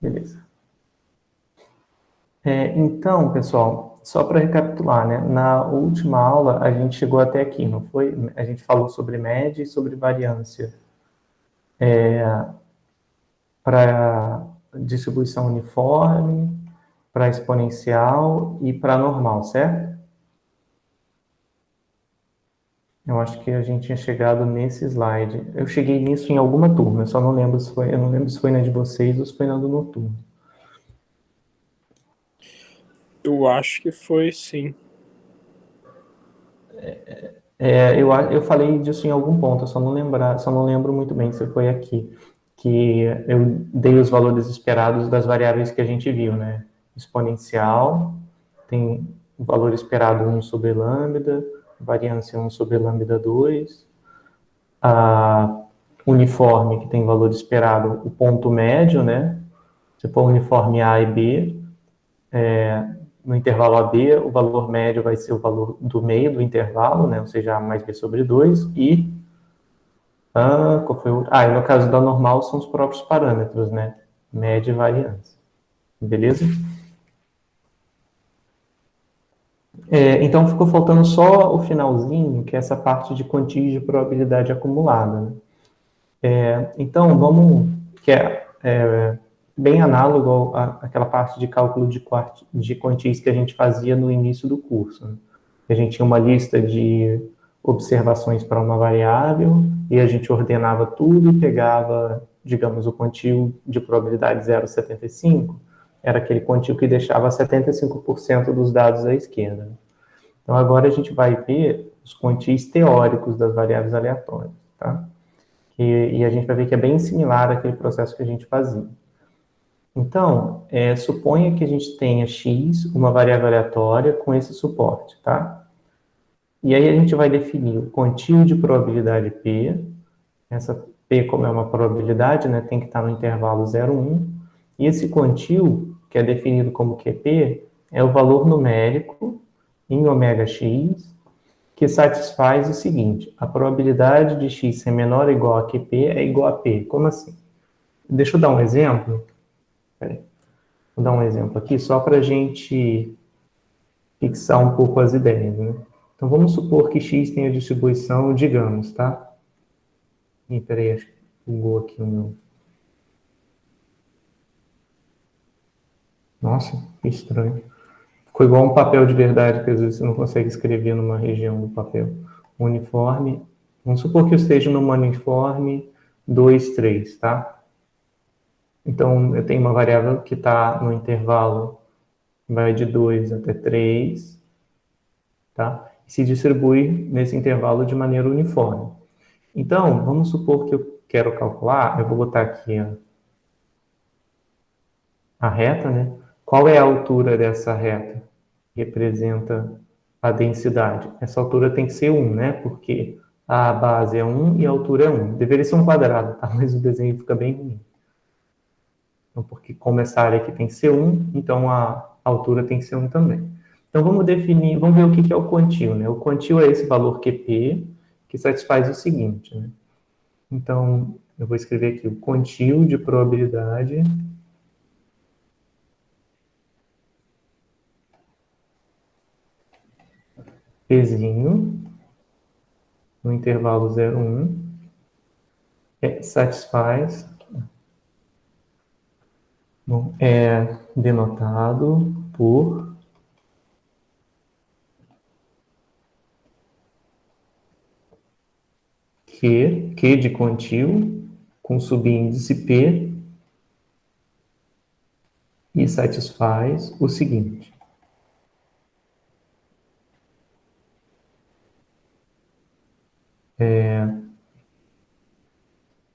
Beleza. Então, pessoal, só para recapitular, né? Na última aula a gente chegou até aqui, não foi? A gente falou sobre média e sobre variância para distribuição uniforme, para exponencial e para normal, certo? Eu acho que a gente tinha chegado nesse slide. Eu cheguei nisso em alguma turma, eu só não lembro se foi, eu não lembro se foi na de vocês ou se foi na do noturno. Eu acho que foi sim. Eu falei disso em algum ponto, eu só não lembro muito bem se foi aqui, que eu dei os valores esperados das variáveis que a gente viu, né? Exponencial, tem o valor esperado 1 sobre lambda, variância 1 sobre lambda 2, a uniforme, que tem valor esperado, o ponto médio, né? Se for uniforme A e B, no intervalo AB, o valor médio vai ser o valor do meio do intervalo, né? Ou seja, A mais B sobre 2, e qual foi o... e no caso da normal são os próprios parâmetros, né? Média e variância. Beleza? Então ficou faltando só o finalzinho, que é essa parte de quantias de probabilidade acumulada. Né? Então vamos, que é bem análogo àquela parte de cálculo de quantias que a gente fazia no início do curso. Né? A gente tinha uma lista de observações para uma variável e a gente ordenava tudo e pegava, digamos, o quantio de probabilidade 0,75, era aquele quantio que deixava 75% dos dados à esquerda. Então, agora a gente vai ver os quantios teóricos das variáveis aleatórias, tá? E a gente vai ver que é bem similar àquele processo que a gente fazia. Então, suponha que a gente tenha x, uma variável aleatória, com esse suporte, tá? E aí a gente vai definir o quantio de probabilidade P. Essa P, como é uma probabilidade, né, tem que estar no intervalo 0, 1. E esse quantio, que é definido como QP, é o valor numérico em ωx, que satisfaz o seguinte: a probabilidade de x ser menor ou igual a QP é igual a P. Como assim? Deixa eu dar um exemplo. Peraí. Vou dar um exemplo aqui, só para a gente fixar um pouco as ideias, né? Então, vamos supor que x tem a distribuição, digamos, tá? Peraí, acho que bugou aqui o meu... Nossa, que estranho. Ficou igual um papel de verdade, que às vezes você não consegue escrever numa região do papel. Uniforme. Vamos supor que eu esteja numa uniforme 2, 3, tá? Então, eu tenho uma variável que está no intervalo, vai de 2 até 3, tá? E se distribui nesse intervalo de maneira uniforme. Então, vamos supor que eu quero calcular, eu vou botar aqui a reta, né? Qual é a altura dessa reta? Representa a densidade. Essa altura tem que ser 1, né? Porque a base é 1 e a altura é 1. Deveria ser um quadrado, tá? Mas o desenho fica bem ruim. Então, porque como essa área aqui tem que ser 1, então a altura tem que ser 1 também. Então, vamos definir, vamos ver o que é o quantio, né? O quantio é esse valor QP, que satisfaz o seguinte, né? Então, eu vou escrever aqui o quantio de probabilidade Pzinho, no intervalo 0, 1, satisfaz, é denotado por Q de quantio, com subíndice P, e satisfaz o seguinte.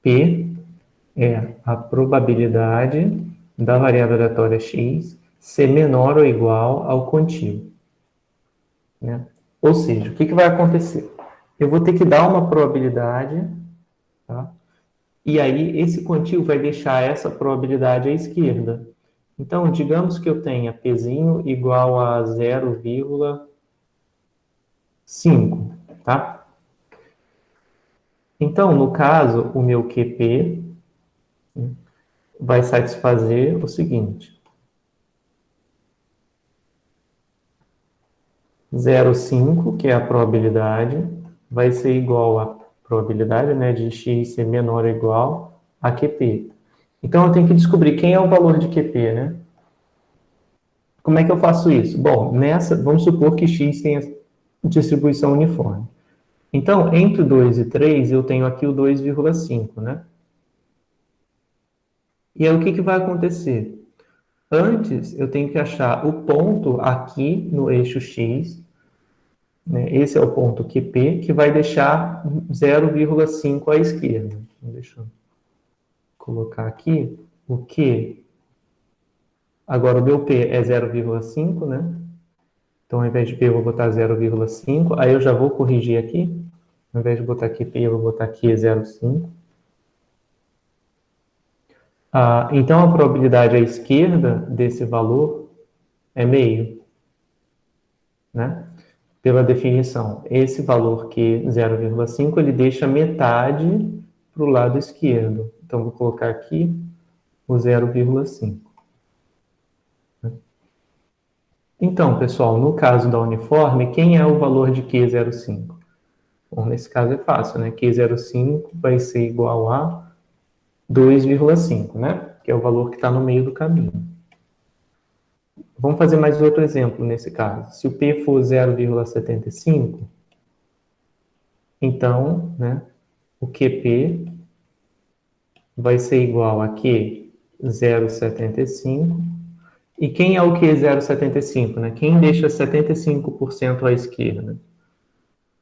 P é a probabilidade da variável aleatória x ser menor ou igual ao quantio. Né? Ou seja, o que vai acontecer? Eu vou ter que dar uma probabilidade, tá? E aí esse quantio vai deixar essa probabilidade à esquerda. Então, digamos que eu tenha Pzinho igual a 0,5, tá? Então, no caso, o meu QP vai satisfazer o seguinte. 0,5, que é a probabilidade, vai ser igual a probabilidade, né, de x ser menor ou igual a QP. Então, eu tenho que descobrir quem é o valor de QP, né? Como é que eu faço isso? Bom, vamos supor que x tenha distribuição uniforme. Então, entre 2 e 3, eu tenho aqui o 2,5, né? E aí, o que vai acontecer? Antes, eu tenho que achar o ponto aqui no eixo x, né? Esse é o ponto QP, que vai deixar 0,5 à esquerda. Então, deixa eu colocar aqui o Q. Agora, o meu P é 0,5, né? Então, ao invés de P, eu vou botar 0,5. Aí, eu já vou corrigir aqui. Ao invés de botar aqui P, eu vou botar aqui 0,5. Então, a probabilidade à esquerda desse valor é meio, né? Pela definição, esse valor Q 0,5, ele deixa metade para o lado esquerdo. Então, vou colocar aqui o 0,5. Então, pessoal, no caso da uniforme, quem é o valor de Q05? Bom, nesse caso é fácil, né? Q05 vai ser igual a 2,5, né? Que é o valor que está no meio do caminho. Vamos fazer mais outro exemplo nesse caso. Se o P for 0,75, então, né, o QP vai ser igual a Q 0,75. E quem é o Q 0,75? Né? Quem deixa 75% à esquerda?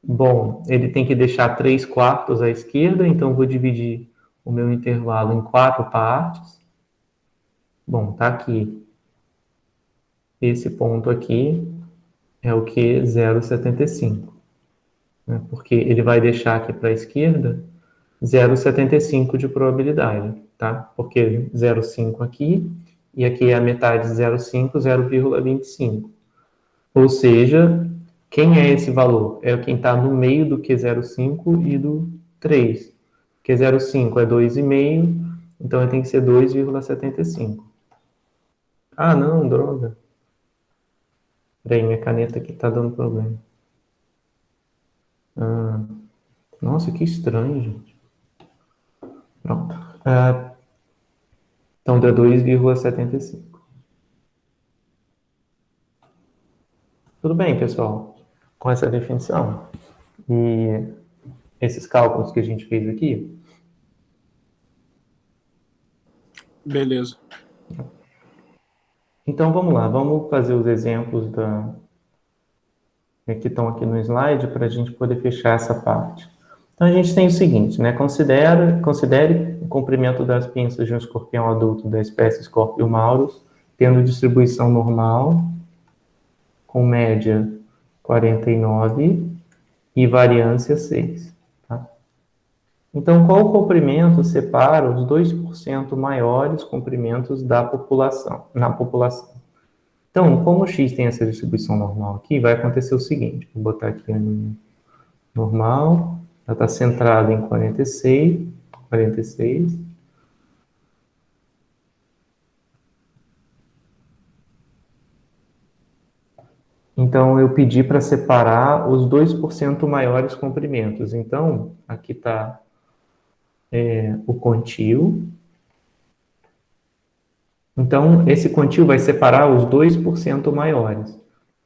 Bom, ele tem que deixar 3/4 à esquerda, então vou dividir o meu intervalo em 4 partes. Bom, tá aqui. Esse ponto aqui é o Q 0,75. Né? Porque ele vai deixar aqui para a esquerda 0,75 de probabilidade, tá? Porque 0,5 aqui, e aqui é a metade de 0,5, 0,25. Ou seja, quem é esse valor? É quem está no meio do Q05 e do 3. Q05 é 2,5, então ele tem que ser 2,75. Ah, não, droga. Peraí, minha caneta aqui está dando problema. Nossa, que estranho, gente. Pronto. Então deu 2,75. Tudo bem, pessoal? Com essa definição e esses cálculos que a gente fez aqui. Beleza. Então vamos lá, vamos fazer os exemplos que estão aqui no slide para a gente poder fechar essa parte. Então a gente tem o seguinte, né? Considere o comprimento das pinças de um escorpião adulto da espécie Scorpiomaurus, tendo distribuição normal, com média 49 e variância 6. Tá? Então, qual o comprimento separa os 2% maiores comprimentos na população? Então, como o x tem essa distribuição normal aqui, vai acontecer o seguinte. Vou botar aqui no normal, ela está centrada em 46. Então, eu pedi para separar os 2% maiores comprimentos. Então, aqui está o quantil. Então, esse quantil vai separar os 2% maiores.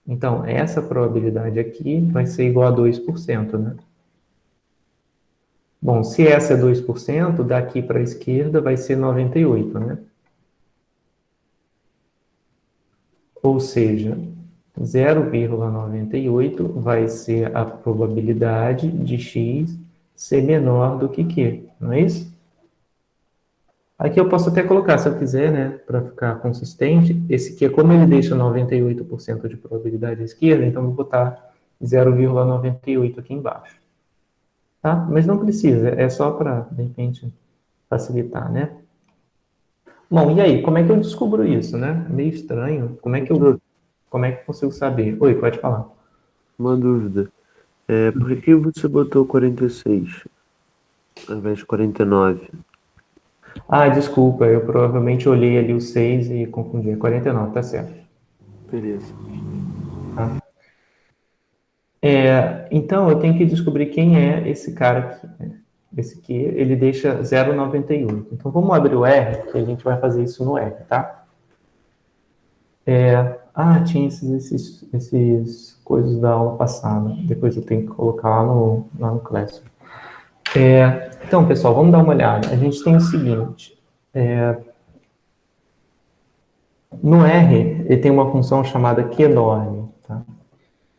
Então, essa probabilidade aqui vai ser igual a 2%, né? Bom, se essa é 2%, daqui para a esquerda vai ser 98, né? Ou seja, 0,98 vai ser a probabilidade de x ser menor do que Q, não é isso? Aqui eu posso até colocar, se eu quiser, né, para ficar consistente, esse Q, como ele deixa 98% de probabilidade à esquerda, então eu vou botar 0,98 aqui embaixo. Tá? Mas não precisa, é só para, de repente, facilitar, né? Bom, e aí, como é que eu descubro isso, né? Meio estranho. Como é que eu consigo saber? Oi, pode falar. Uma dúvida. Por que você botou 46 ao invés de 49? Ah, desculpa, eu provavelmente olhei ali o 6 e confundi. É 49, tá certo. Beleza. Então, eu tenho que descobrir quem é esse cara aqui, né? Esse aqui, ele deixa 0,98. Então, vamos abrir o R, que a gente vai fazer isso no R, tá? Tinha esses coisas da aula passada. Depois eu tenho que colocar lá no Classroom. Então, pessoal, vamos dar uma olhada. A gente tem o seguinte. No R, ele tem uma função chamada QNorm, tá?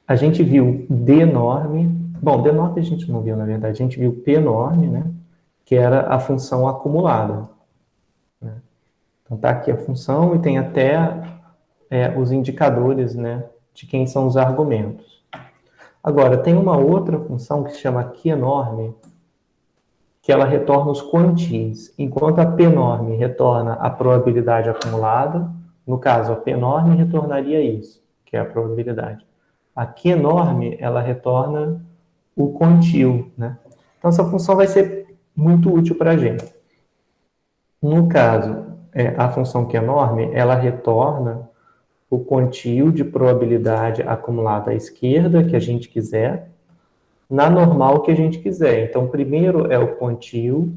A gente viu dnorm. Bom, dnorm a gente não viu, na verdade. A gente viu pnorm, né? Que era a função acumulada, né? Então, tá aqui a função e tem até os indicadores, né? De quem são os argumentos. Agora, tem uma outra função que se chama QNorm, que ela retorna os quantis, enquanto a pnorm retorna a probabilidade acumulada. No caso, a pnorm retornaria isso, que é a probabilidade. A QNorm, ela retorna o quantil, né? Então, essa função vai ser muito útil para a gente. No caso, a função QNorm, ela retorna o quantil de probabilidade acumulada à esquerda, que a gente quiser, na normal que a gente quiser. Então, primeiro é o quantil,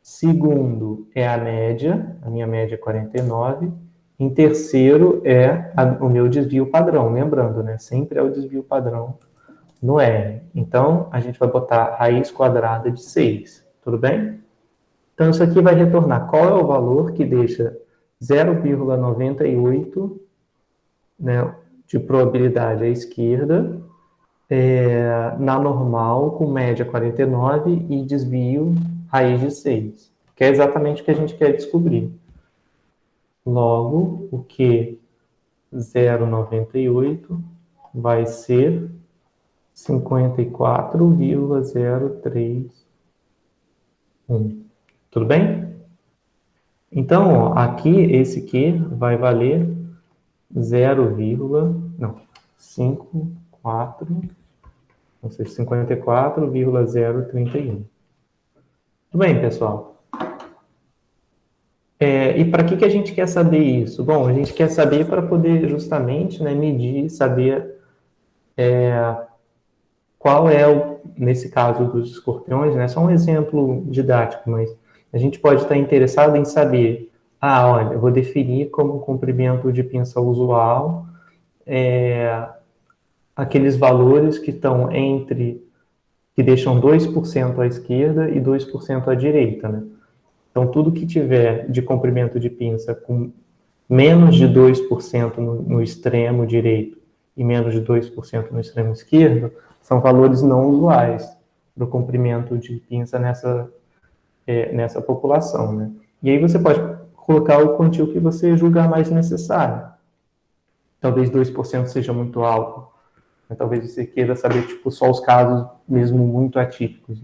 segundo é a média, a minha média é 49, em terceiro é o meu desvio padrão, lembrando, né? Sempre é o desvio padrão no R. Então, a gente vai botar raiz quadrada de 6, tudo bem? Então, isso aqui vai retornar qual é o valor que deixa 0,98, né, de probabilidade à esquerda, na normal, com média 49 e desvio raiz de 6, que é exatamente o que a gente quer descobrir. Logo, o que 0,98 vai ser 54,031. Tudo bem? Então, ó, aqui, esse Q vai valer 54,031. Tudo bem, pessoal? E para que a gente quer saber isso? Bom, a gente quer saber para poder justamente, né, medir, saber qual é nesse caso dos escorpiões, né, só um exemplo didático, mas a gente pode estar interessado em saber, olha, eu vou definir como comprimento de pinça usual aqueles valores que estão que deixam 2% à esquerda e 2% à direita, né? Então, tudo que tiver de comprimento de pinça com menos de 2% no extremo direito e menos de 2% no extremo esquerdo, são valores não usuais para o comprimento de pinça nessa população, né? E aí você pode colocar o quantil que você julgar mais necessário. Talvez 2% seja muito alto. Talvez você queira saber, tipo, só os casos mesmo muito atípicos.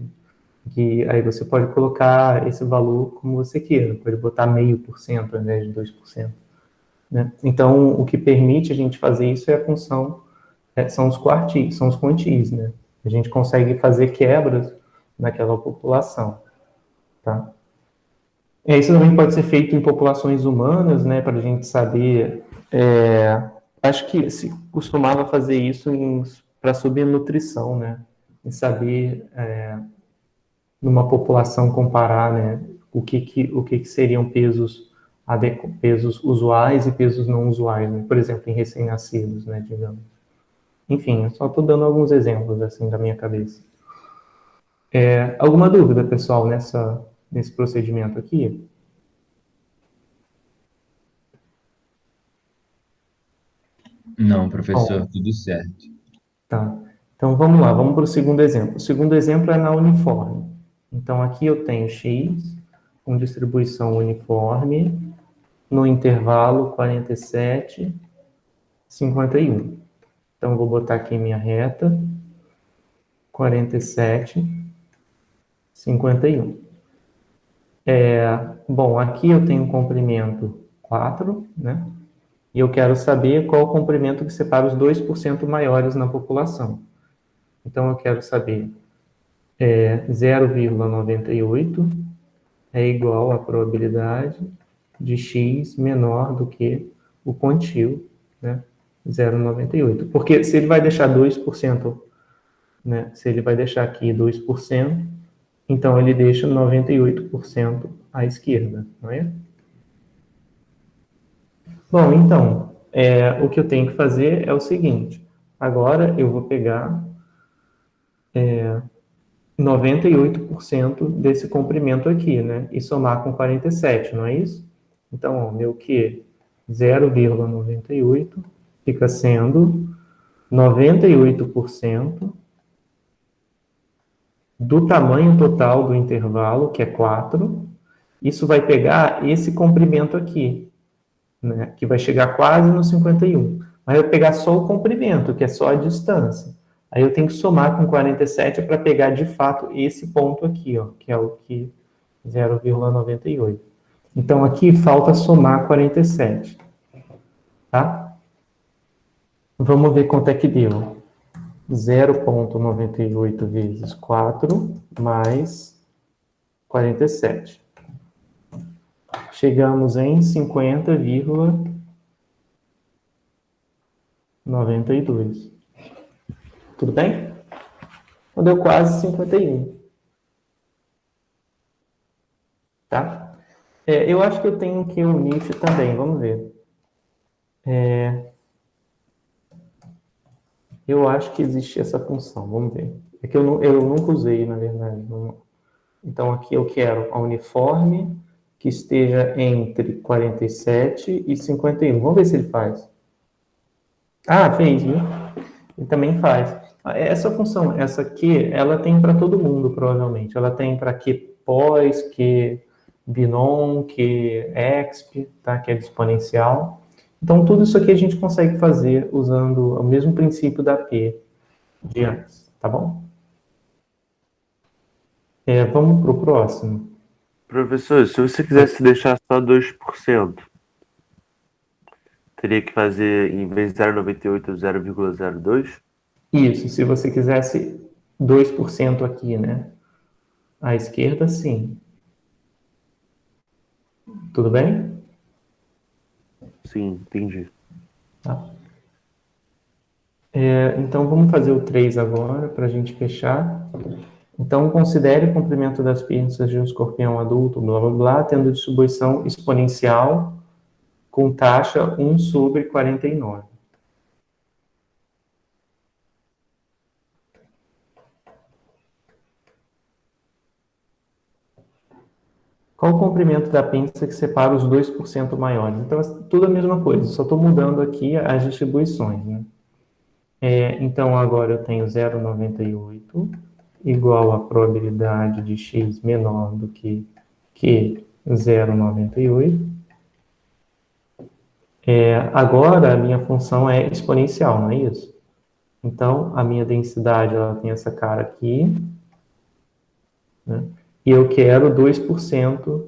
Que aí você pode colocar esse valor como você queira. Pode botar 0,5% ao invés de 2%. Né? Então, o que permite a gente fazer isso é a função, são os quantis, né? A gente consegue fazer quebras naquela população, tá? Isso também pode ser feito em populações humanas, né? Para a gente saber... acho que se costumava fazer isso para subnutrição, né? E saber, numa população, comparar, né? O que seriam pesos usuais e pesos não usuais, né? Por exemplo, em recém-nascidos, né? Digamos. Enfim, eu só estou dando alguns exemplos, assim, da minha cabeça. Alguma dúvida, pessoal, nesse procedimento aqui? Não, professor, tudo certo. Tá. Então, vamos lá, vamos para o segundo exemplo. O segundo exemplo é na uniforme. Então, aqui eu tenho x com distribuição uniforme no intervalo 47, 51. Então, eu vou botar aqui minha reta, 47, 51. Bom, aqui eu tenho um comprimento 4, né? E eu quero saber qual o comprimento que separa os 2% maiores na população. Então, eu quero saber 0,98 é igual à probabilidade de x menor do que o quantio, né? 0,98. Porque se ele vai deixar 2%, né? Se ele vai deixar aqui 2%, então ele deixa 98% à esquerda, não é? Bom, então, o que eu tenho que fazer é o seguinte. Agora eu vou pegar 98% desse comprimento aqui, né? E somar com 47, não é isso? Então, ó, meu Q 0,98 fica sendo 98% do tamanho total do intervalo, que é 4. Isso vai pegar esse comprimento aqui, né? Que vai chegar quase no 51. Mas eu vou pegar só o comprimento, que é só a distância. Aí eu tenho que somar com 47 para pegar de fato esse ponto aqui, ó, que é o que 0,98. Então aqui falta somar 47, tá? Vamos ver quanto é que deu. 0,98 vezes 4 mais 47. Chegamos em 50,92. Tudo bem? Então deu quase 51. Tá? Eu acho que eu tenho que unir isso também, vamos ver. Eu acho que existe essa função, vamos ver. É que eu nunca usei, na verdade. Então, aqui eu quero a uniforme que esteja entre 47 e 51. Vamos ver se ele faz. Ah, fez, viu? Ele também faz. Essa função, essa aqui, ela tem para todo mundo, provavelmente. Ela tem para QPOS, QBinom, QExp, tá? Que é de exponencial. Então, tudo isso aqui a gente consegue fazer usando o mesmo princípio da P de antes, tá bom? Vamos para o próximo. Professor, se você quisesse deixar só 2%, teria que fazer, em vez de 0,98, 0,02? Isso, se você quisesse 2% aqui, né? À esquerda, sim. Tudo bem? Sim, entendi. Tá. Então, vamos fazer o 3 agora, para a gente fechar. Então, considere o comprimento das pinças de um escorpião adulto, blá, blá, blá, tendo distribuição exponencial com taxa 1 sobre 49. Qual o comprimento da pinça que separa os 2% maiores? Então, tudo a mesma coisa, só estou mudando aqui as distribuições, né? Então, agora eu tenho 0,98 igual a probabilidade de x menor do que 0,98. Agora, a minha função é exponencial, não é isso? Então, a minha densidade, ela tem essa cara aqui, né? E eu quero 2%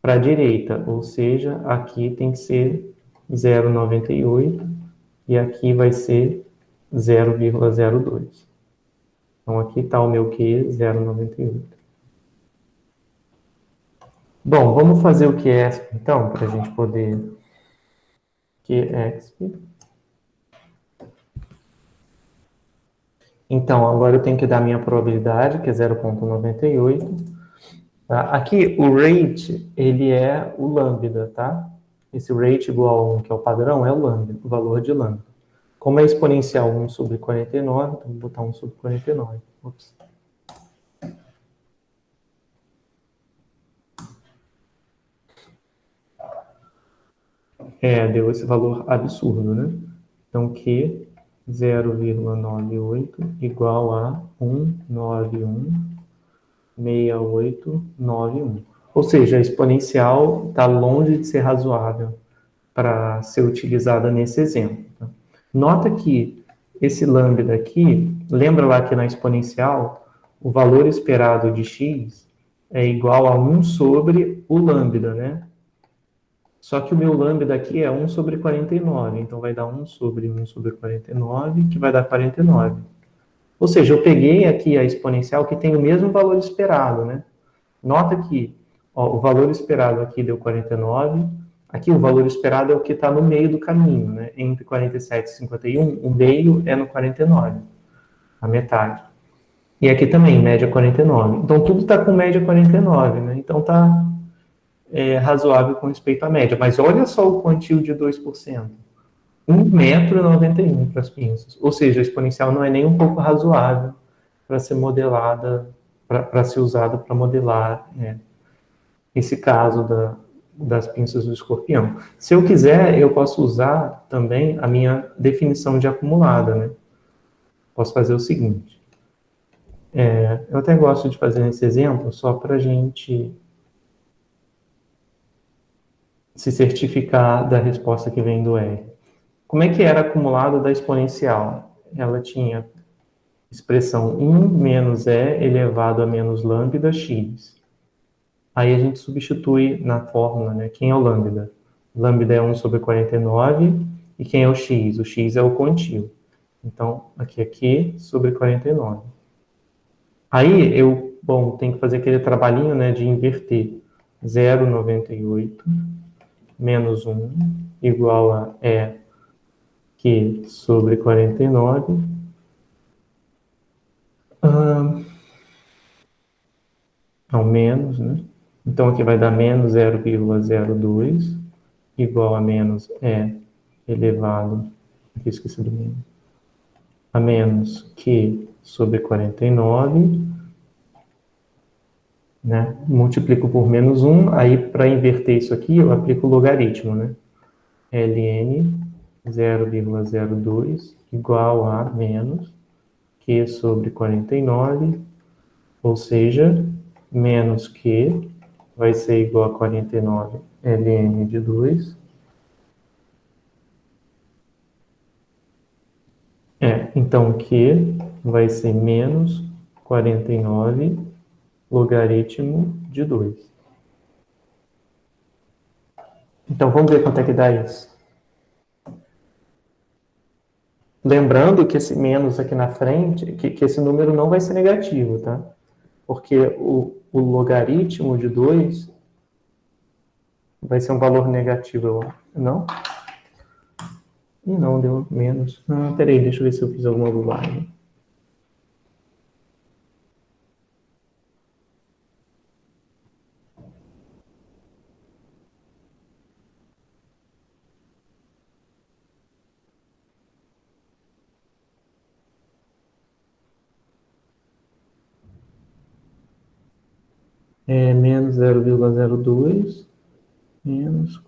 para a direita, ou seja, aqui tem que ser 0,98 e aqui vai ser 0,02. Então, aqui está o meu Q, 0,98. Bom, vamos fazer o QExp, então, para a gente poder... QExp. Então, agora eu tenho que dar minha probabilidade, que é 0,98. Tá? Aqui, o rate, ele é o lambda, tá? Esse rate igual a 1, que é o padrão, é o lambda, o valor de lambda. Como é exponencial 1 sobre 49, então vou botar 1 sobre 49. Ups. Deu esse valor absurdo, né? Então, Q 0,98 igual a 191,6891. Ou seja, a exponencial está longe de ser razoável para ser utilizada nesse exemplo. Tá? Nota que esse lambda aqui, lembra lá que na exponencial, o valor esperado de x é igual a 1 sobre o lambda, né? Só que o meu lambda aqui é 1 sobre 49, então vai dar 1 sobre 1 sobre 49, que vai dar 49. Ou seja, eu peguei aqui a exponencial que tem o mesmo valor esperado, né? Nota que Ó, o valor esperado aqui deu 49. Aqui o valor esperado é o que está no meio do caminho, né? Entre 47 e 51, o meio é no 49, a metade. E aqui também, média 49. Então, tudo está com média 49, né? Então, está razoável com respeito à média. Mas olha só o quantio de 2%. 1,91 m para as pinças. Ou seja, a exponencial não é nem um pouco razoável para ser modelada, para ser usada para modelar esse caso das pinças do escorpião. Se eu quiser, eu posso usar também a minha definição de acumulada, né? Posso fazer o seguinte. Eu até gosto de fazer esse exemplo só para a gente se certificar da resposta que vem do R. Como é que era acumulado da exponencial? Ela tinha expressão 1 menos E elevado a menos lambda x. Aí a gente substitui na fórmula, né? Quem é o lambda? Lambda é 1 sobre 49. E quem é o x? O x é o contínuo. Então, aqui é Q sobre 49. Aí eu, tenho que fazer aquele trabalhinho, né, de inverter. 0,98 menos 1 igual a Q sobre 49. Ao menos, né? Então aqui vai dar menos 0,02 igual a menos elevado, aqui esqueci do menos, a menos Q sobre 49, né? Multiplico por menos 1, aí para inverter isso aqui eu aplico o logaritmo, né? ln 0,02 igual a menos Q sobre 49, ou seja, menos Q vai ser igual a 49 ln de 2. Então Q vai ser menos 49 logaritmo de 2. Então vamos ver quanto é que dá isso. Lembrando que esse menos aqui na frente, que esse número não vai ser negativo, tá? Porque o logaritmo de 2 vai ser um valor negativo, não? Não, deu menos. Peraí, deixa eu ver se eu fiz alguma bobagem. Menos 0,02 menos...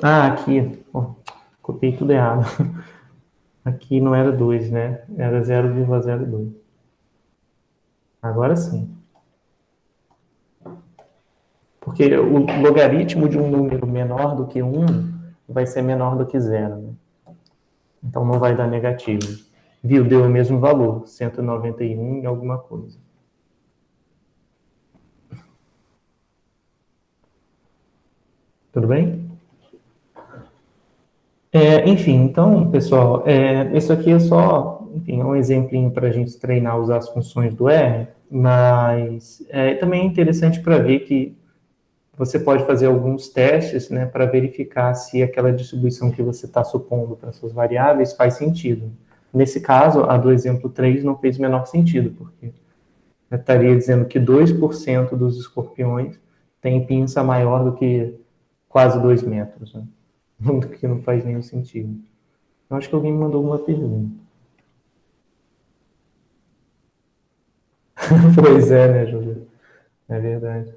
aqui. Copiei tudo errado. Aqui não era 2, né? Era 0,02. Agora sim. Porque o logaritmo de um número menor do que 1 vai ser menor do que 0. Né? Então não vai dar negativo. Viu? Deu o mesmo valor, 191 e alguma coisa. Tudo bem? Enfim, então, pessoal, isso aqui é só, enfim, um exemplinho para a gente treinar a usar as funções do R, mas também é interessante para ver que você pode fazer alguns testes, né, para verificar se aquela distribuição que você está supondo para suas variáveis faz sentido. Nesse caso, a do exemplo 3 não fez o menor sentido, porque eu estaria dizendo que 2% dos escorpiões têm pinça maior do que quase 2 metros, né? O que não faz nenhum sentido. Eu acho que alguém me mandou uma pergunta. Pois é, né, Júlia? É verdade.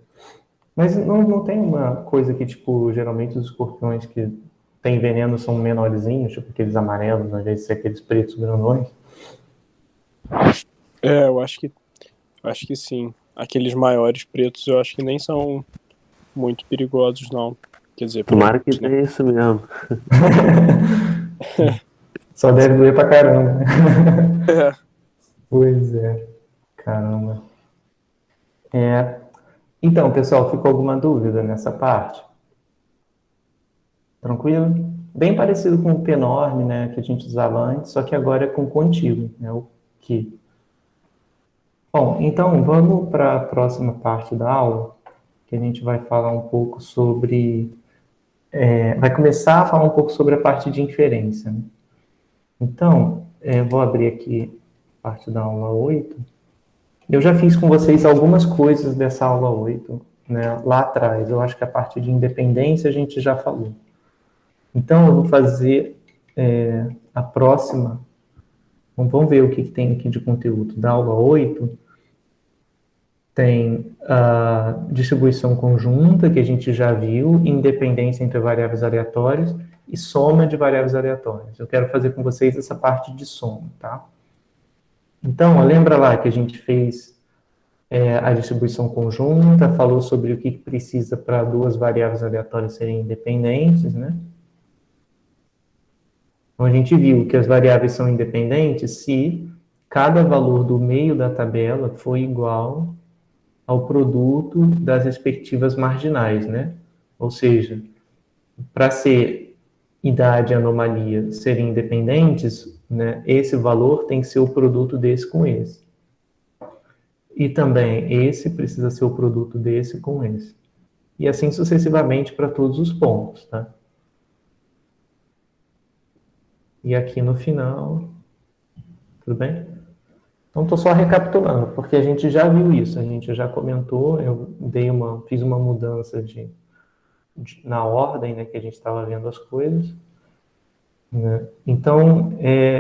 Mas não tem uma coisa que, tipo, geralmente os escorpiões que têm veneno são menorzinhos, tipo aqueles amarelos, ao invés de ser aqueles pretos grandões? Eu acho que sim. Aqueles maiores pretos eu acho que nem são muito perigosos, não. Quer dizer, Tomara que né? tenha isso mesmo. Só deve doer pra caramba, né? É. Pois é. Caramba. Então, pessoal, ficou alguma dúvida nessa parte? Tranquilo? Bem parecido com o P-norm, né, que a gente usava antes, só que agora é com contínuo, né, o que. Bom, então vamos para a próxima parte da aula, que a gente vai falar um pouco sobre... vai começar a falar um pouco sobre a parte de inferência, né? Então, vou abrir aqui a parte da aula 8. Eu já fiz com vocês algumas coisas dessa aula 8, né, lá atrás. Eu acho que a parte de independência a gente já falou. Então, eu vou fazer a próxima. Vamos ver o que tem aqui de conteúdo. Da aula 8, tem a distribuição conjunta, que a gente já viu, independência entre variáveis aleatórias e soma de variáveis aleatórias. Eu quero fazer com vocês essa parte de soma, tá? Então, lembra lá que a gente fez a distribuição conjunta, falou sobre o que precisa para duas variáveis aleatórias serem independentes, né? Então, a gente viu que as variáveis são independentes se cada valor do meio da tabela for igual ao produto das respectivas marginais, né? Ou seja, para ser idade e anomalia serem independentes, né, esse valor tem que ser o produto desse com esse. E também esse precisa ser o produto desse com esse. E assim sucessivamente para todos os pontos, tá? E aqui no final, tudo bem? Então, estou só recapitulando, porque a gente já viu isso, a gente já comentou, eu fiz uma mudança na ordem, né, que a gente estava vendo as coisas, né? Então,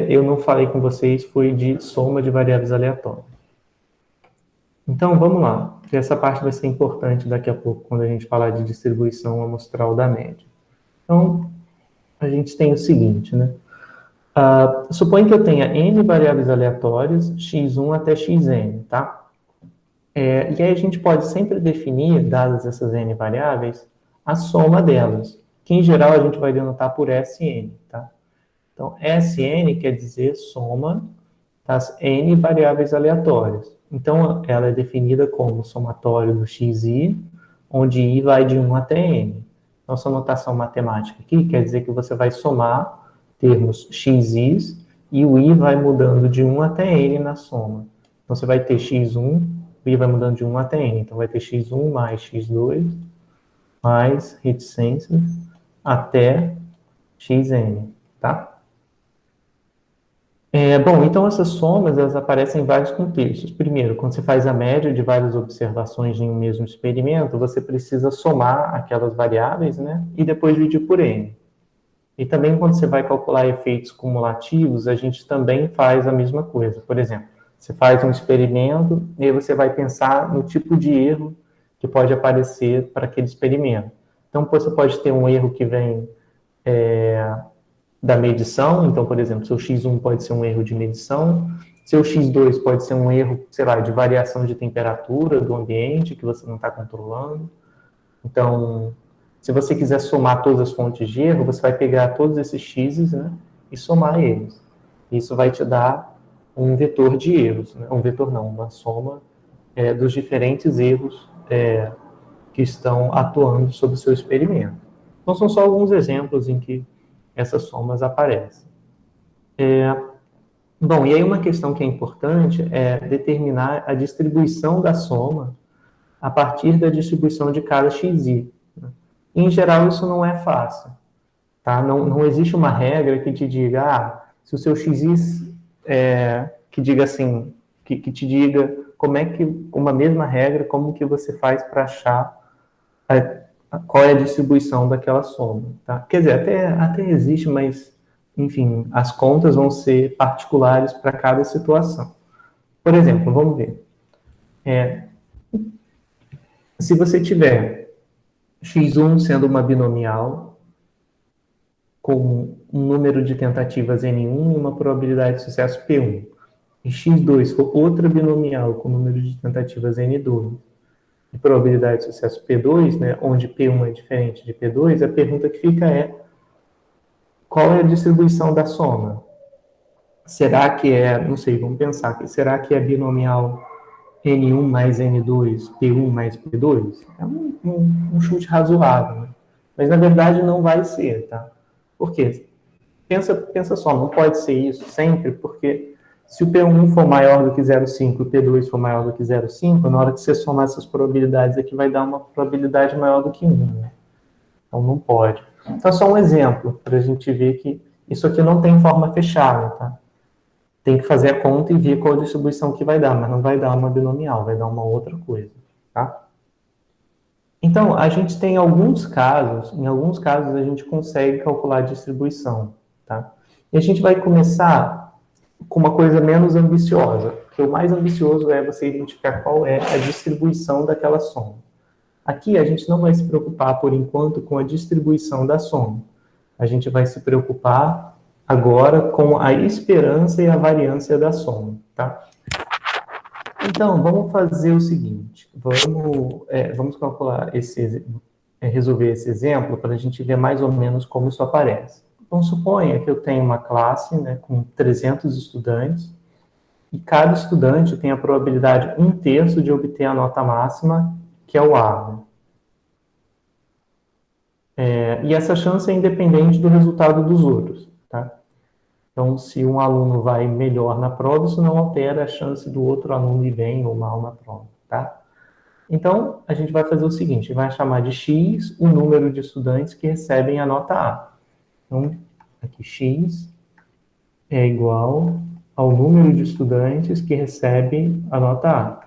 eu não falei com vocês, foi de soma de variáveis aleatórias. Então, vamos lá, que essa parte vai ser importante daqui a pouco, quando a gente falar de distribuição amostral da média. Então, a gente tem o seguinte, né? Suponha que eu tenha n variáveis aleatórias, x1 até xn, tá? E aí a gente pode sempre definir, dadas essas n variáveis, a soma delas, que em geral a gente vai denotar por Sn, tá? Então, Sn quer dizer soma das n variáveis aleatórias. Então, ela é definida como somatório do xi, onde i vai de 1 até n. Nossa notação matemática aqui quer dizer que você vai somar termos xis e o i vai mudando de 1 até n na soma. Então, você vai ter x1, o i vai mudando de 1 até n. Então, vai ter x1 mais x2 mais reticência até xn, tá? Bom, então essas somas, elas aparecem em vários contextos. Primeiro, quando você faz a média de várias observações em um mesmo experimento, você precisa somar aquelas variáveis, né? E depois dividir por n. E também quando você vai calcular efeitos cumulativos, a gente também faz a mesma coisa. Por exemplo, você faz um experimento e aí você vai pensar no tipo de erro que pode aparecer para aquele experimento. Então, você pode ter um erro que vem da medição, então, por exemplo, seu x1 pode ser um erro de medição, seu x2 pode ser um erro, sei lá, de variação de temperatura do ambiente que você não está controlando. Então, se você quiser somar todas as fontes de erro, você vai pegar todos esses x's, né, e somar eles. Isso vai te dar um vetor de erros, né? Um vetor não, uma soma dos diferentes erros que estão atuando sobre o seu experimento. Então, são só alguns exemplos em que essas somas aparecem. Bom, e aí uma questão que é importante é determinar a distribuição da soma a partir da distribuição de cada xi. Né? Em geral, isso não é fácil. Tá? Não existe uma regra que te diga, se o seu xi, que diga assim, que te diga como é que, uma mesma regra, como que você faz para achar qual é a distribuição daquela soma. Tá? Quer dizer, até existe, mas, enfim, as contas vão ser particulares para cada situação. Por exemplo, vamos ver. Se você tiver x1 sendo uma binomial, com um número de tentativas n1 e uma probabilidade de sucesso p1, e x2 for outra binomial com número de tentativas n2, de probabilidade de sucesso P2, né, onde P1 é diferente de P2, a pergunta que fica é: qual é a distribuição da soma? Será que não sei, vamos pensar aqui, será que é binomial N1 mais N2, P1 mais P2? É um chute razoável, né? Mas na verdade não vai ser, tá? Por quê? Pensa só, não pode ser isso sempre, porque Se o P1 for maior do que 0,5 e o P2 for maior do que 0,5, na hora que você somar essas probabilidades aqui, vai dar uma probabilidade maior do que 1. Né? Então, não pode. Então, é só um exemplo, para a gente ver que isso aqui não tem forma fechada, tá? Tem que fazer a conta e ver qual distribuição que vai dar, mas não vai dar uma binomial, vai dar uma outra coisa, tá? Então, a gente tem alguns casos, em alguns casos a gente consegue calcular a distribuição, tá? E a gente vai começar com uma coisa menos ambiciosa, porque o mais ambicioso é você identificar qual é a distribuição daquela soma. Aqui a gente não vai se preocupar, por enquanto, com a distribuição da soma. A gente vai se preocupar agora com a esperança e a variância da soma, tá? Então, vamos fazer o seguinte, vamos calcular resolver esse exemplo para a gente ver mais ou menos como isso aparece. Então, suponha que eu tenho uma classe, né, com 300 estudantes, e cada estudante tem a probabilidade 1/3 de obter a nota máxima, que é o A. Né? E essa chance é independente do resultado dos outros, tá? Então, se um aluno vai melhor na prova, isso não altera a chance do outro aluno ir bem ou mal na prova, tá? Então, a gente vai fazer o seguinte, vai chamar de X o número de estudantes que recebem a nota A. Então, aqui X é igual ao número de estudantes que recebem a nota A.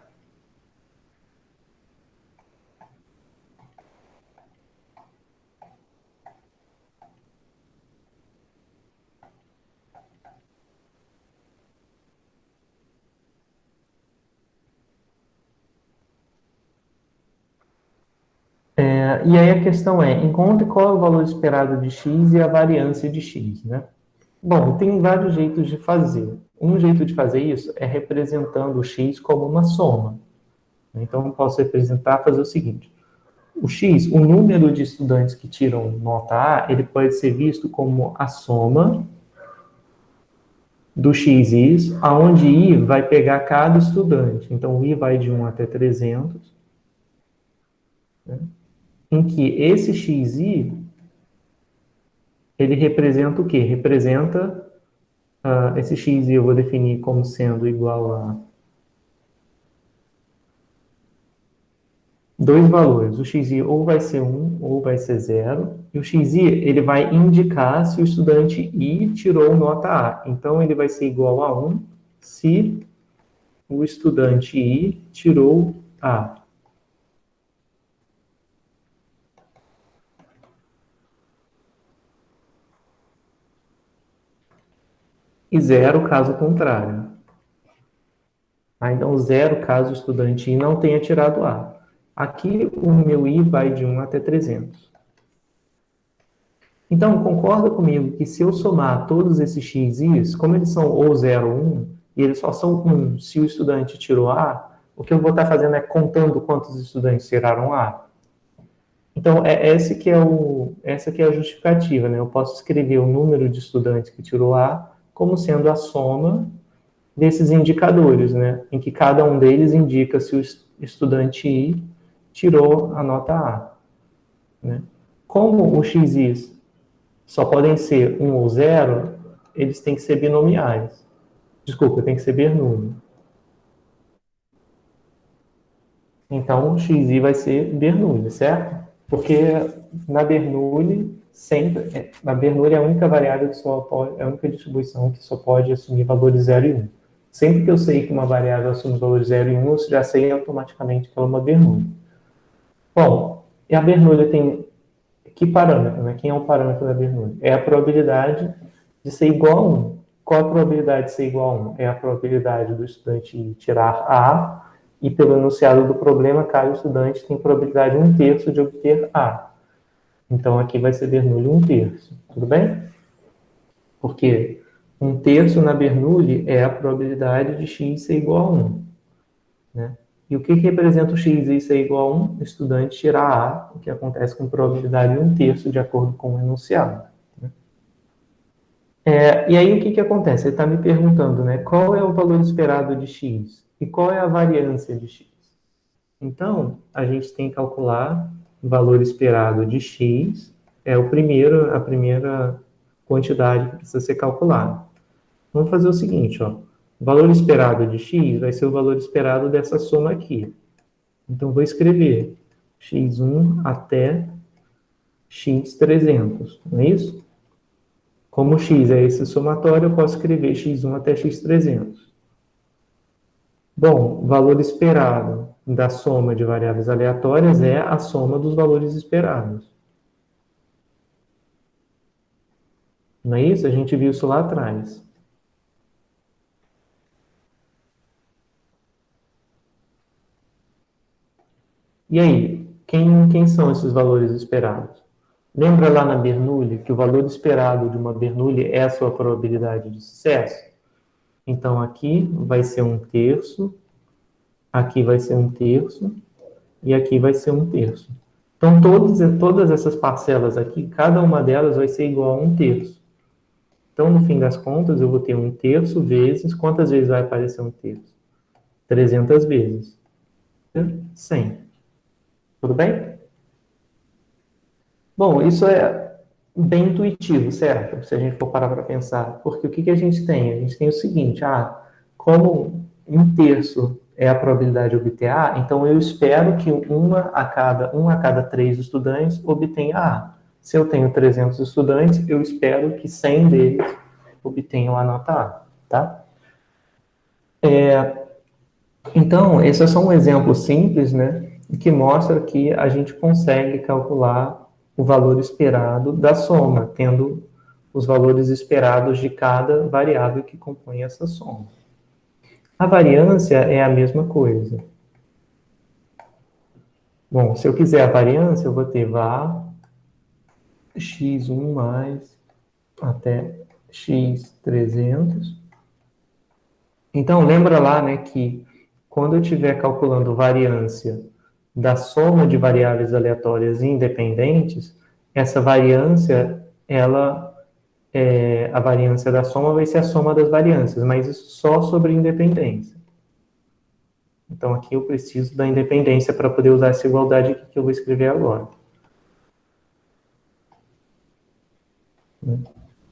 E aí a questão é, encontre qual é o valor esperado de x e a variância de x, né? Bom, tem vários jeitos de fazer. Um jeito de fazer isso é representando o x como uma soma. Então, eu posso representar, fazer o seguinte. O x, o número de estudantes que tiram nota A, ele pode ser visto como a soma do xi, aonde i vai pegar cada estudante. Então, o i vai de 1 até 300, né? Em que esse xi, ele representa o quê? Representa, esse xi eu vou definir como sendo igual a dois valores. O xi ou vai ser 1 ou vai ser 0. E o xi, ele vai indicar se o estudante I tirou nota A. Então, ele vai ser igual a 1 se o estudante I tirou A. E 0 caso contrário. Então, 0 caso o estudante I não tenha tirado A. Aqui, o meu I vai de 1 até 300. Então, concorda comigo que se eu somar todos esses xis, como eles são ou 0 ou 1, e eles só são 1 se o estudante tirou A, o que eu vou estar fazendo é contando quantos estudantes tiraram A. Então, essa que é a justificativa, né? Eu posso escrever o número de estudantes que tirou A como sendo a soma desses indicadores, né? Em que cada um deles indica se o estudante I tirou a nota A. Né? Como os xis só podem ser 1 ou 0, eles têm que ser binomiais. Desculpa, tem que ser Bernoulli. Então, o xi vai ser Bernoulli, certo? Porque na Bernoulli, na Bernoulli é a única variável que só pode, é a única distribuição que só pode assumir valores 0 e 1. Sempre que eu sei que uma variável assume valores 0 e 1, eu já sei automaticamente que ela é uma Bernoulli. Bom, e a Bernoulli tem que parâmetro, né? Quem é o parâmetro da Bernoulli? É a probabilidade de ser igual a 1. Qual a probabilidade de ser igual a 1? É a probabilidade do estudante tirar A, e pelo enunciado do problema, cada estudante tem probabilidade 1/3 de obter A. Então, aqui vai ser Bernoulli 1/3. Tudo bem? Porque 1/3 na Bernoulli é a probabilidade de x ser igual a 1. Né? E o que representa o x ser igual a 1? O estudante tirar A, o que acontece com probabilidade 1/3 de acordo com o enunciado. Né? E aí, o que acontece? Ele está me perguntando, né, qual é o valor esperado de x? E qual é a variância de x? Então, a gente tem que calcular o valor esperado de x, a primeira quantidade que precisa ser calculada. Vamos fazer o seguinte, ó. O valor esperado de x vai ser o valor esperado dessa soma aqui. Então, vou escrever x1 até x300, não é isso? Como x é esse somatório, eu posso escrever x1 até x300. Bom, o valor esperado da soma de variáveis aleatórias é a soma dos valores esperados. Não é isso? A gente viu isso lá atrás. E aí, quem são esses valores esperados? Lembra lá na Bernoulli que o valor esperado de uma Bernoulli é a sua probabilidade de sucesso? Então, aqui vai ser 1/3, aqui vai ser 1/3, e aqui vai ser 1/3. Então, todas essas parcelas aqui, cada uma delas vai ser igual a 1/3. Então, no fim das contas, eu vou ter 1/3 vezes... Quantas vezes vai aparecer 1/3? 300 vezes. 100. Tudo bem? Bom, isso é bem intuitivo, certo? Se a gente for parar para pensar. Porque o que a gente tem? A gente tem o seguinte, como 1/3 é a probabilidade de obter A, então eu espero que um a cada 3 estudantes obtenha A. Se eu tenho 300 estudantes, eu espero que 100 deles obtenham a nota A, tá? Então, esse é só um exemplo simples, né, que mostra que a gente consegue calcular o valor esperado da soma, tendo os valores esperados de cada variável que compõe essa soma. A variância é a mesma coisa. Bom, se eu quiser a variância, eu vou ter var x1 mais até x300. Então, lembra lá, né, que quando eu estiver calculando variância da soma de variáveis aleatórias independentes, essa variância, a variância da soma vai ser a soma das variâncias, mas isso só sobre independência. Então, aqui eu preciso da independência para poder usar essa igualdade que eu vou escrever agora.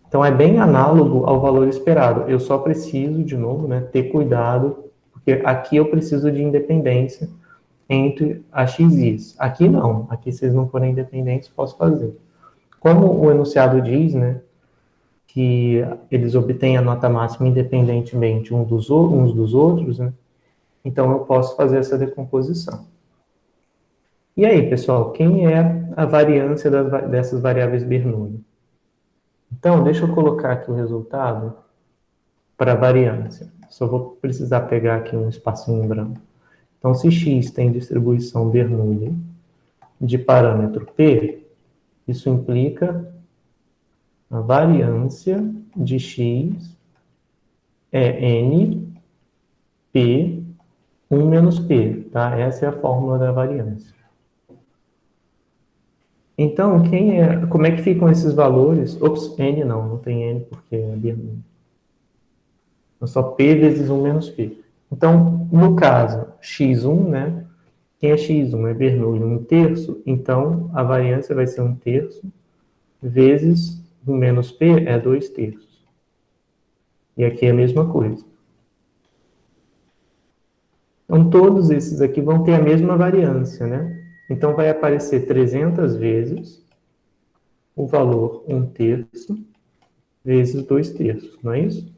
Então, é bem análogo ao valor esperado. Eu só preciso, de novo, né, ter cuidado, porque aqui eu preciso de independência entre a x. Aqui não. Aqui, se eles não forem independentes, posso fazer. Como o enunciado diz, né, que eles obtêm a nota máxima independentemente uns dos outros, né, então eu posso fazer essa decomposição. E aí, pessoal, quem é a variância dessas variáveis Bernoulli? Então, deixa eu colocar aqui o resultado para a variância. Só vou precisar pegar aqui um espacinho em branco. Então, se x tem distribuição Bernoulli de parâmetro p, isso implica a variância de x é n p 1 menos p, tá? Essa é a fórmula da variância. Então, como é que ficam esses valores? Ops, n não tem n porque é Bernoulli. É só p vezes 1 menos p. Então, no caso, x1, né? Quem é x1? É Bernoulli 1/3, então a variância vai ser 1/3 vezes 1 menos p é 2/3. E aqui é a mesma coisa. Então, todos esses aqui vão ter a mesma variância, né? Então, vai aparecer 300 vezes o valor 1/3 vezes 2/3, não é isso?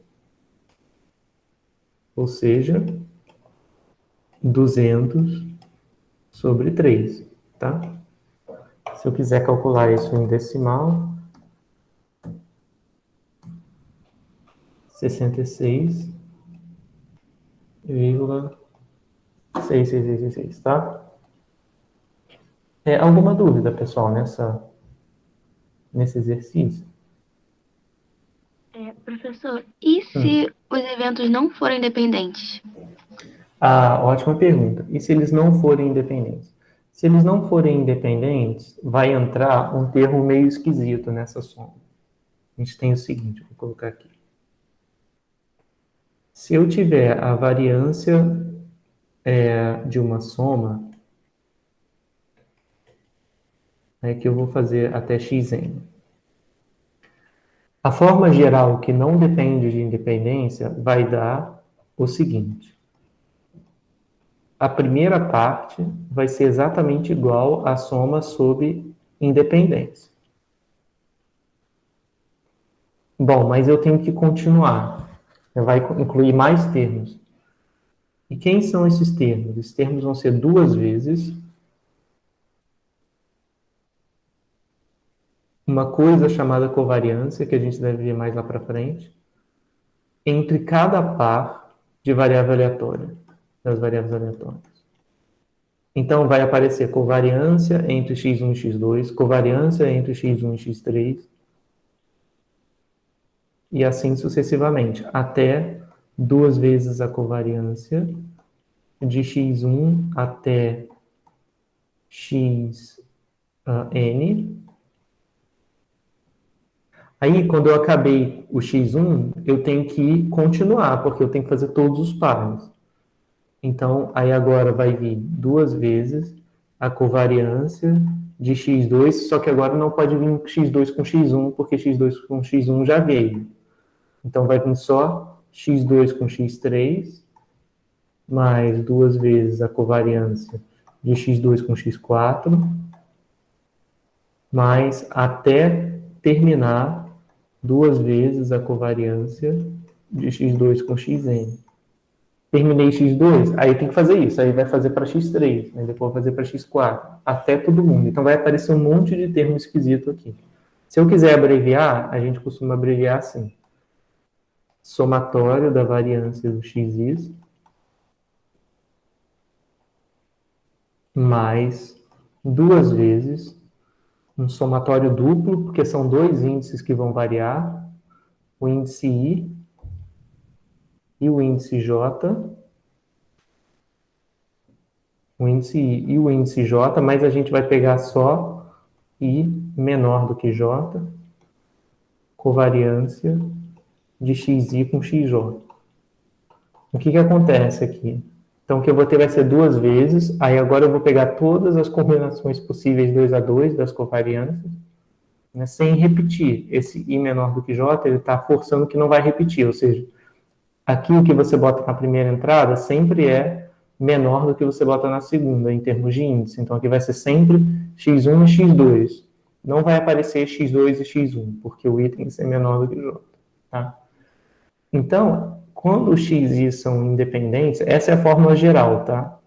Ou seja, 200 sobre 3, tá? Se eu quiser calcular isso em decimal, 66,6666, tá? Alguma dúvida, pessoal, nesse exercício? Professor, e se os eventos não forem dependentes? Ótima pergunta. E se eles não forem independentes? Se eles não forem independentes, vai entrar um termo meio esquisito nessa soma. A gente tem o seguinte, vou colocar aqui. Se eu tiver a variância de uma soma, que eu vou fazer até xn. A forma geral que não depende de independência vai dar o seguinte. A primeira parte vai ser exatamente igual à soma sobre independência. Bom, mas eu tenho que continuar. Vai incluir mais termos. E quem são esses termos? Esses termos vão ser duas vezes uma coisa chamada covariância, que a gente deve ver mais lá para frente, entre cada par de variável aleatória, das variáveis aleatórias. Então, vai aparecer covariância entre x1 e x2, covariância entre x1 e x3, e assim sucessivamente, até duas vezes a covariância de x1 até xn. Aí, quando eu acabei o x1, eu tenho que continuar, porque eu tenho que fazer todos os pares. Então, aí agora vai vir duas vezes a covariância de x2, só que agora não pode vir x2 com x1, porque x2 com x1 já veio. Então, vai vir só x2 com x3, mais duas vezes a covariância de x2 com x4, mais até terminar duas vezes a covariância de x2 com xn. Terminei x2, aí tem que fazer isso, aí vai fazer para x3, aí depois vai fazer para x4, até todo mundo. Então vai aparecer um monte de termo esquisito aqui. Se eu quiser abreviar, a gente costuma abreviar assim. Somatório da variância do xis mais duas vezes um somatório duplo, porque são dois índices que vão variar, o índice I e o índice J, o índice I e o índice J, mas a gente vai pegar só I menor do que J, covariância de xi com xj. O que acontece aqui? Então, o que eu vou ter vai ser duas vezes, aí agora eu vou pegar todas as combinações possíveis 2 a 2 das covariâncias, né, sem repetir. Esse I menor do que J, ele está forçando que não vai repetir, ou seja, aqui o que você bota na primeira entrada sempre é menor do que você bota na segunda, em termos de índice. Então, aqui vai ser sempre x1 e x2. Não vai aparecer x2 e x1, porque o I tem que ser menor do que J. Tá? Então, quando os x e são independentes, essa é a fórmula geral, tá?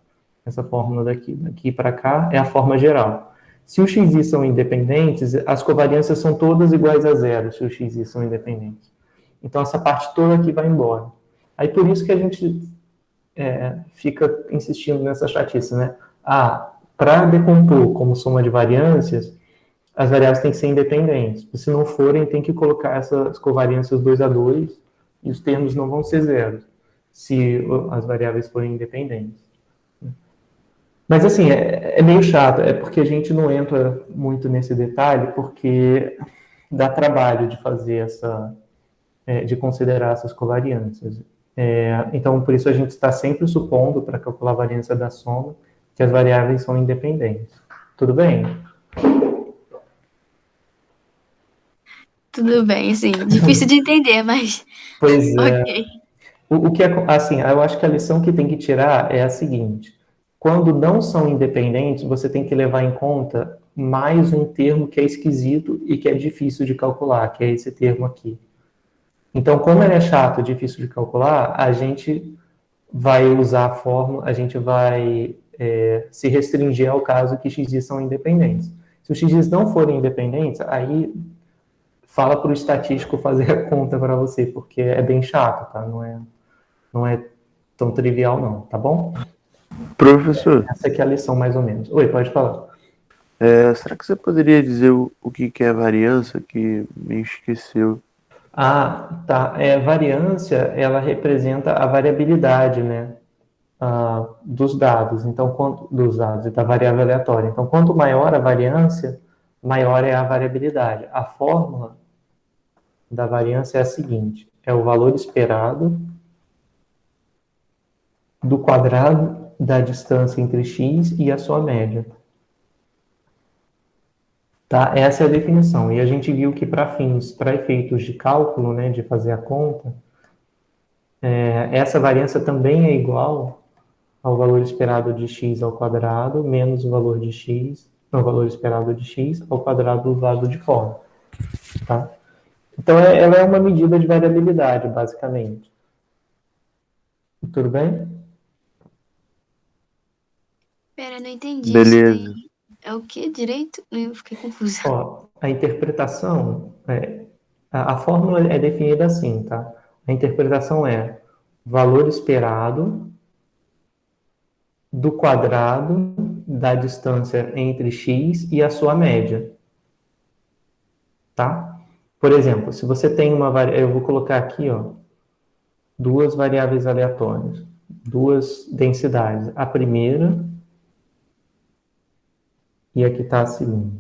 Essa fórmula daqui para cá é a forma geral. Se os x e são independentes, as covariâncias são todas iguais a zero, se os x e são independentes. Então, essa parte toda aqui vai embora. Aí, por isso que a gente fica insistindo nessa chatice, né? Para decompor como soma de variâncias, as variáveis têm que ser independentes. Se não forem, tem que colocar essas covariâncias 2 a 2 e os termos não vão ser zero, se as variáveis forem independentes. Mas, assim, é meio chato, é porque a gente não entra muito nesse detalhe, porque dá trabalho de fazer de considerar essas covariâncias. Então, por isso a gente está sempre supondo, para calcular a variância da soma, que as variáveis são independentes. Tudo bem? Tudo bem, assim, difícil de entender, mas Pois é. ok. O que é, assim, eu acho que a lição que tem que tirar é a seguinte: quando não são independentes, você tem que levar em conta mais um termo que é esquisito e que é difícil de calcular, que é esse termo aqui. Então, como ele é chato, difícil de calcular, a gente vai usar a fórmula, a gente vai se restringir ao caso que x são independentes. Se os x não forem independentes, aí fala para o estatístico fazer a conta para você, porque é bem chato, tá? Não é tão trivial não, tá bom? Professor, Essa aqui é a lição mais ou menos. Oi, pode falar. será que você poderia dizer o que é variância, que me esqueceu? Tá. Variância, ela representa a variabilidade, né? Dos dados. Então, dos dados e da variável aleatória. Então, quanto maior a variância, maior é a variabilidade. A fórmula da variância é a seguinte: é o valor esperado do quadrado da distância entre x e a sua média. Tá? Essa é a definição. E a gente viu que para efeitos de cálculo, né, de fazer a conta, essa variância também é igual ao valor esperado de x ao quadrado menos o valor de x, não, o valor esperado de x ao quadrado do lado de fora, tá? Então, ela é uma medida de variabilidade, basicamente. Tudo bem? Pera, eu não entendi isso Beleza. daí. É o que direito? Eu fiquei confusa. Ó, a interpretação, a fórmula é definida assim, tá? A interpretação é valor esperado do quadrado da distância entre x e a sua média, tá? Por exemplo, se você tem uma variável, eu vou colocar aqui, ó, duas variáveis aleatórias, duas densidades. A primeira e aqui está a segunda.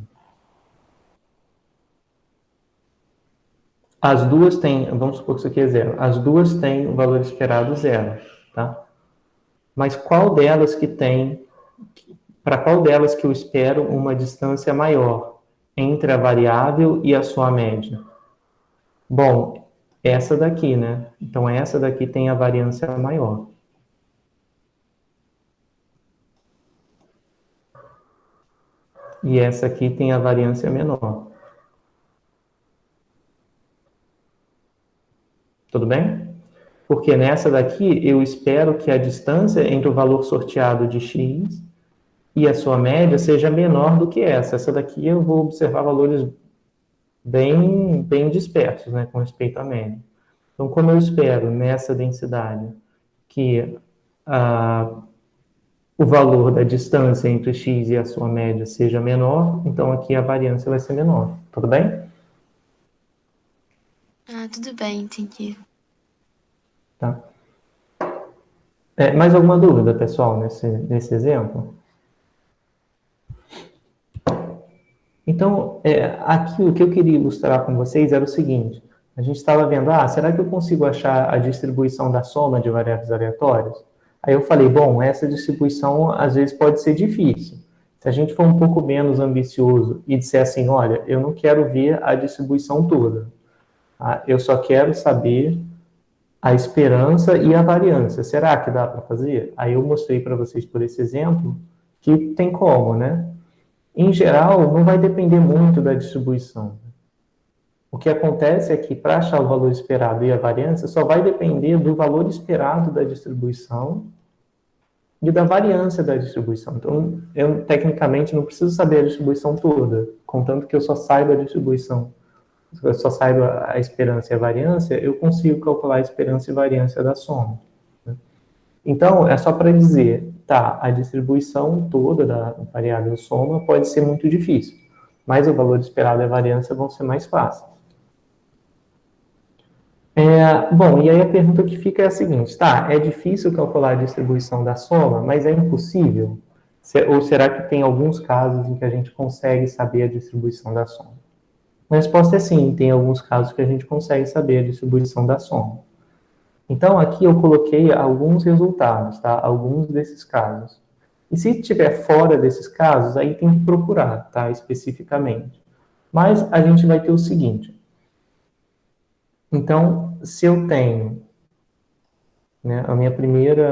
As duas têm, vamos supor que isso aqui é zero, as duas têm o valor esperado zero, tá? Mas qual delas que tem, para qual delas que eu espero uma distância maior entre a variável e a sua média? Bom, essa daqui, né? Então, essa daqui tem a variância maior. E essa aqui tem a variância menor. Tudo bem? Porque nessa daqui, eu espero que a distância entre o valor sorteado de x e a sua média seja menor do que essa. Essa daqui eu vou observar valores bem dispersos, né, com respeito à média. Então, como eu espero nessa densidade que o valor da distância entre x e a sua média seja menor, então aqui a variância vai ser menor. Tudo bem? Ah, tudo bem, entendi. Tá. Mais alguma dúvida, pessoal, nesse exemplo? Então, aqui o que eu queria ilustrar com vocês era o seguinte. A gente estava vendo, será que eu consigo achar a distribuição da soma de variáveis aleatórias? Aí eu falei, bom, essa distribuição às vezes pode ser difícil. Se a gente for um pouco menos ambicioso e disser assim, olha, eu não quero ver a distribuição toda. Tá? Eu só quero saber a esperança e a variância. Será que dá para fazer? Aí eu mostrei para vocês por esse exemplo que tem como, né? Em geral, não vai depender muito da distribuição. O que acontece é que, para achar o valor esperado e a variância, só vai depender do valor esperado da distribuição e da variância da distribuição. Então, eu, tecnicamente, não preciso saber a distribuição toda, contanto que eu só saiba a distribuição. Se eu só saiba a esperança e a variância, eu consigo calcular a esperança e variância da soma. Então, é só para dizer, tá, a distribuição toda da variável soma pode ser muito difícil, mas o valor esperado e a variância vão ser mais fáceis. Bom, e aí a pergunta que fica é a seguinte, tá, é difícil calcular a distribuição da soma, mas é impossível? Ou será que tem alguns casos em que a gente consegue saber a distribuição da soma? A resposta é sim, tem alguns casos que a gente consegue saber a distribuição da soma. Então, aqui eu coloquei alguns resultados, tá? Alguns desses casos. E se estiver fora desses casos, aí tem que procurar, tá? Especificamente. Mas a gente vai ter o seguinte. Então, se eu tenho, né,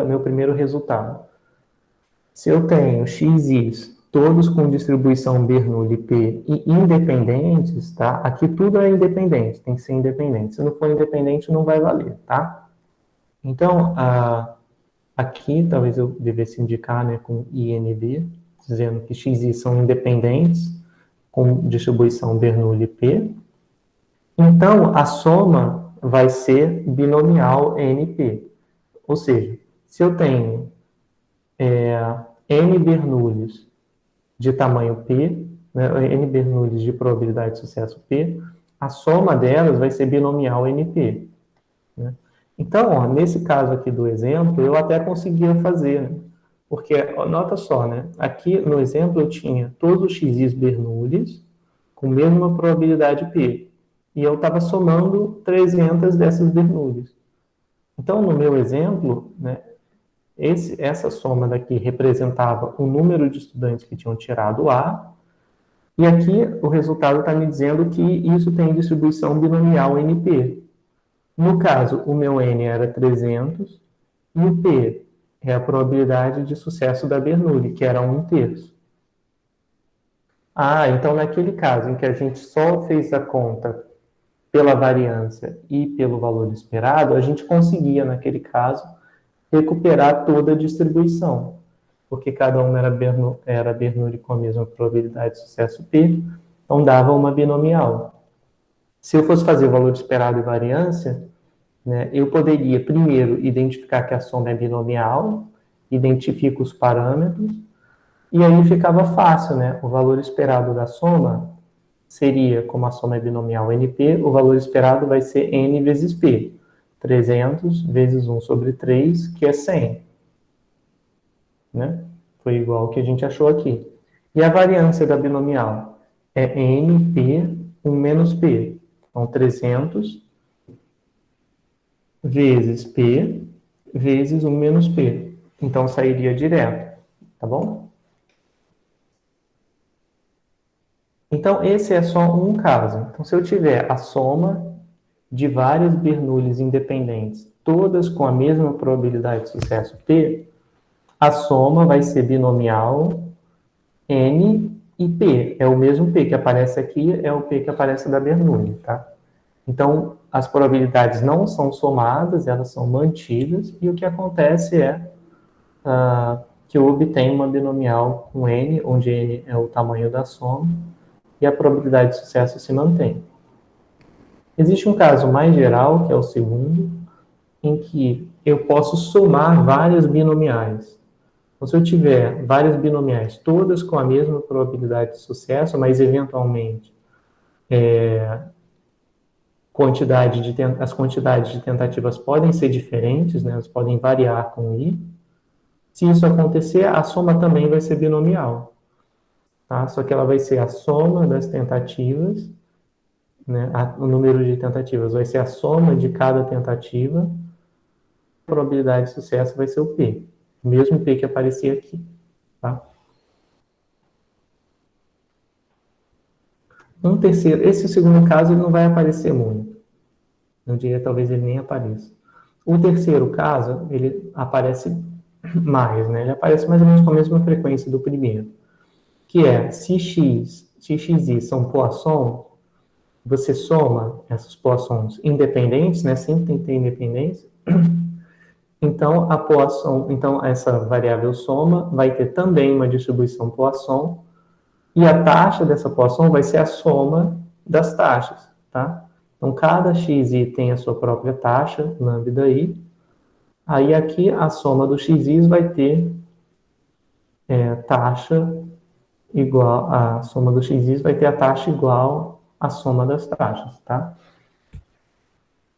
meu primeiro resultado. Se eu tenho x's todos com distribuição Bernoulli P e independentes, tá? Aqui tudo é independente, tem que ser independente. Se não for independente, não vai valer, tá? Então, aqui talvez eu devesse indicar, né, com INB, dizendo que xy são independentes com distribuição Bernoulli P. Então, a soma vai ser binomial NP. Ou seja, se eu tenho N Bernoullis de tamanho P, né, N Bernoullis de probabilidade de sucesso P, a soma delas vai ser binomial NP. Né? Então, ó, nesse caso aqui do exemplo, eu até conseguia fazer, né? Porque, ó, nota só, né? Aqui no exemplo eu tinha todos os x's Bernoullis com a mesma probabilidade P. E eu estava somando 300 dessas Bernoullis. Então, no meu exemplo, né, essa soma daqui representava o número de estudantes que tinham tirado A, e aqui o resultado está me dizendo que isso tem distribuição binomial NP. No caso, o meu N era 300 e o P é a probabilidade de sucesso da Bernoulli, que era 1/3. Ah, então naquele caso em que a gente só fez a conta pela variância e pelo valor esperado, a gente conseguia, naquele caso, recuperar toda a distribuição, porque cada uma era Bernoulli com a mesma probabilidade de sucesso P, então dava uma binomial. Se eu fosse fazer o valor esperado e variância, né, eu poderia primeiro identificar que a soma é binomial, identifico os parâmetros, e aí ficava fácil, né? O valor esperado da soma seria, como a soma é binomial NP, o valor esperado vai ser N vezes P. 300 vezes 1/3, que é 100. Né? Foi igual ao que a gente achou aqui. E a variância da binomial é NP 1 menos P. Então, 300 vezes P vezes 1 menos P. Então, sairia direto. Tá bom? Então, esse é só um caso. Então, se eu tiver a soma de várias Bernoullis independentes, todas com a mesma probabilidade de sucesso P, a soma vai ser binomial N e P. É o mesmo P que aparece aqui, é o P que aparece da Bernoulli, tá? Então, as probabilidades não são somadas, elas são mantidas, e o que acontece é que eu obtenho uma binomial com N, onde N é o tamanho da soma, e a probabilidade de sucesso se mantém. Existe um caso mais geral, que é o segundo, em que eu posso somar várias binomiais. Então, se eu tiver várias binomiais, todas com a mesma probabilidade de sucesso, mas eventualmente as quantidades de tentativas podem ser diferentes, né? Elas podem variar com I. Se isso acontecer, a soma também vai ser binomial. Tá? Só que ela vai ser a soma das tentativas, né? O número de tentativas vai ser a soma de cada tentativa, a probabilidade de sucesso vai ser o P, o mesmo P que aparecia aqui. Tá? Um terceiro, esse segundo caso ele não vai aparecer muito. Eu diria talvez ele nem apareça. O terceiro caso, ele aparece mais, né? Ele aparece mais ou menos com a mesma frequência do primeiro, que é se x e são poissons, você soma essas poissons independentes, né? Sempre tem que ter independência. Então, então essa variável soma vai ter também uma distribuição Poisson, e a taxa dessa Poisson vai ser a soma das taxas, tá? Então, cada xi tem a sua própria taxa, lambda i. Aí, aqui, a soma dos xis vai ter taxa igual, a soma dos xis vai ter a taxa igual à soma das taxas, tá?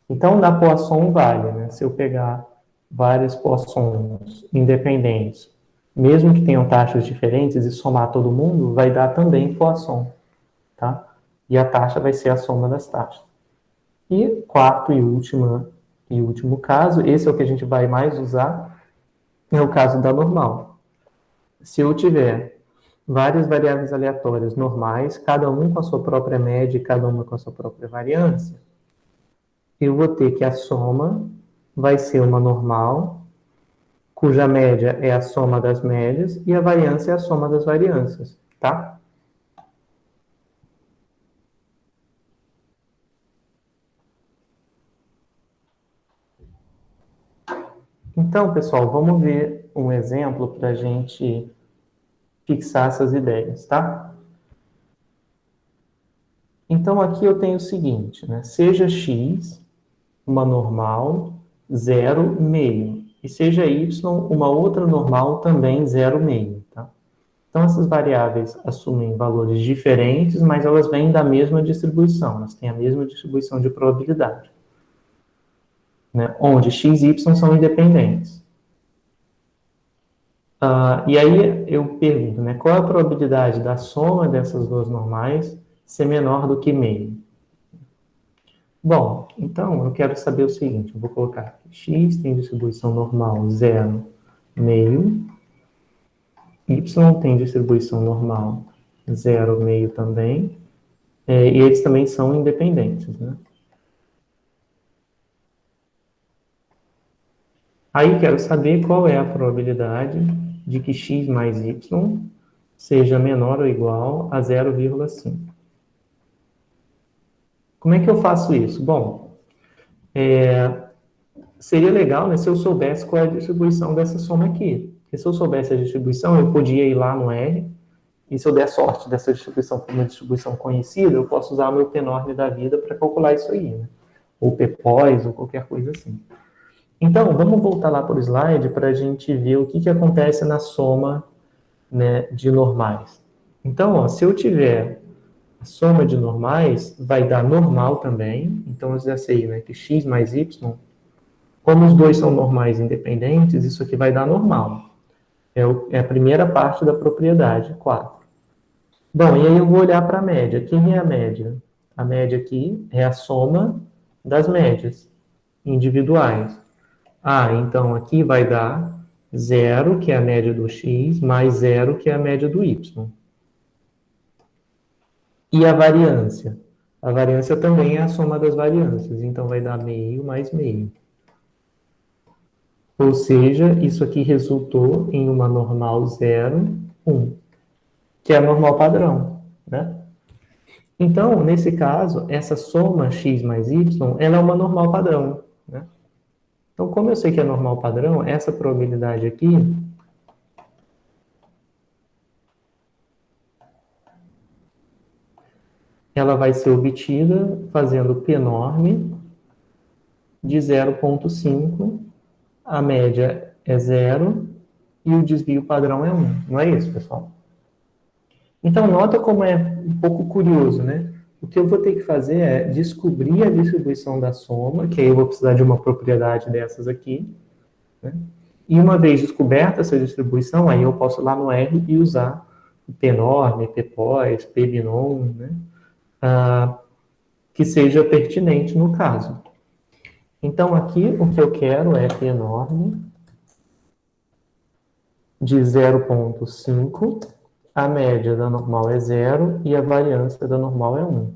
Então, da Poisson vale, né? Se eu pegar várias Poissons independentes, mesmo que tenham taxas diferentes, e somar todo mundo, vai dar também Poisson, tá? E a taxa vai ser a soma das taxas. E quarto e último caso, esse é o que a gente vai mais usar, é o caso da normal. Se eu tiver várias variáveis aleatórias normais, cada um com a sua própria média e cada uma com a sua própria variância, eu vou ter que a soma vai ser uma normal, cuja média é a soma das médias, e a variância é a soma das variâncias, tá? Então, pessoal, vamos ver um exemplo para a gente fixar essas ideias, tá? Então, aqui eu tenho o seguinte, né? Seja x uma normal 0, meio, e seja y uma outra normal também 0, meio, tá? Então, essas variáveis assumem valores diferentes, mas elas vêm da mesma distribuição, elas têm a mesma distribuição de probabilidade, né? Onde x e y são independentes. E aí eu pergunto, né, qual é a probabilidade da soma dessas duas normais ser menor do que meio? Bom, então eu quero saber o seguinte, eu vou colocar aqui, x tem distribuição normal 0, meio, y tem distribuição normal 0, meio também, e eles também são independentes, né? Aí quero saber qual é a probabilidade de que x mais y seja menor ou igual a 0,5. Como é que eu faço isso? Bom, seria legal, né, se eu soubesse qual é a distribuição dessa soma aqui. Porque se eu soubesse a distribuição, eu podia ir lá no R, e se eu der sorte dessa distribuição for uma distribuição conhecida, eu posso usar o meu p-norm da vida para calcular isso aí, né? Ou p-pos, ou qualquer coisa assim. Então, vamos voltar lá para o slide para a gente ver o que acontece na soma, né, de normais. Então, ó, se eu tiver a soma de normais, vai dar normal também. Então, eu já sei, né, que x mais y, como os dois são normais independentes, isso aqui vai dar normal. É a primeira parte da propriedade, 4. Bom, e aí eu vou olhar para a média. Quem é a média? A média aqui é a soma das médias individuais. Então aqui vai dar 0, que é a média do x, mais 0, que é a média do y. E a variância? A variância também é a soma das variâncias, então vai dar meio mais meio. Ou seja, isso aqui resultou em uma normal 0, 1, que é a normal padrão, né? Então, nesse caso, essa soma x mais y, ela é uma normal padrão, né? Então, como eu sei que é normal padrão, essa probabilidade aqui ela vai ser obtida fazendo p-norm de 0,5, a média é 0 e o desvio padrão é 1. Não é isso, pessoal? Então, nota como é um pouco curioso, né? O que eu vou ter que fazer é descobrir a distribuição da soma, que aí eu vou precisar de uma propriedade dessas aqui, né? E uma vez descoberta essa distribuição, aí eu posso ir lá no R e usar o p-norm, p-pos, p-binom, né? Que seja pertinente no caso. Então, aqui, o que eu quero é p-norm de 0,5, a média da normal é 0 e a variância da normal é 1.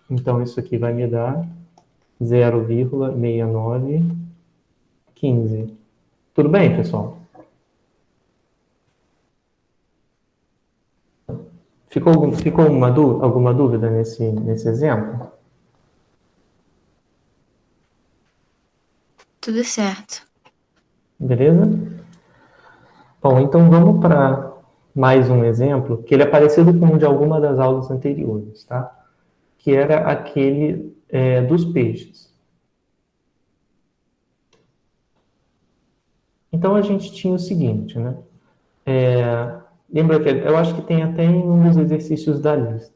Então, isso aqui vai me dar 0,6915. Tudo bem, pessoal? Ficou alguma dúvida nesse exemplo? Tudo certo. Beleza? Bom, então vamos para mais um exemplo, que ele é parecido com o de alguma das aulas anteriores, tá? Que era aquele dos peixes. Então, a gente tinha o seguinte, né? Lembra que eu acho que tem até em um dos exercícios da lista.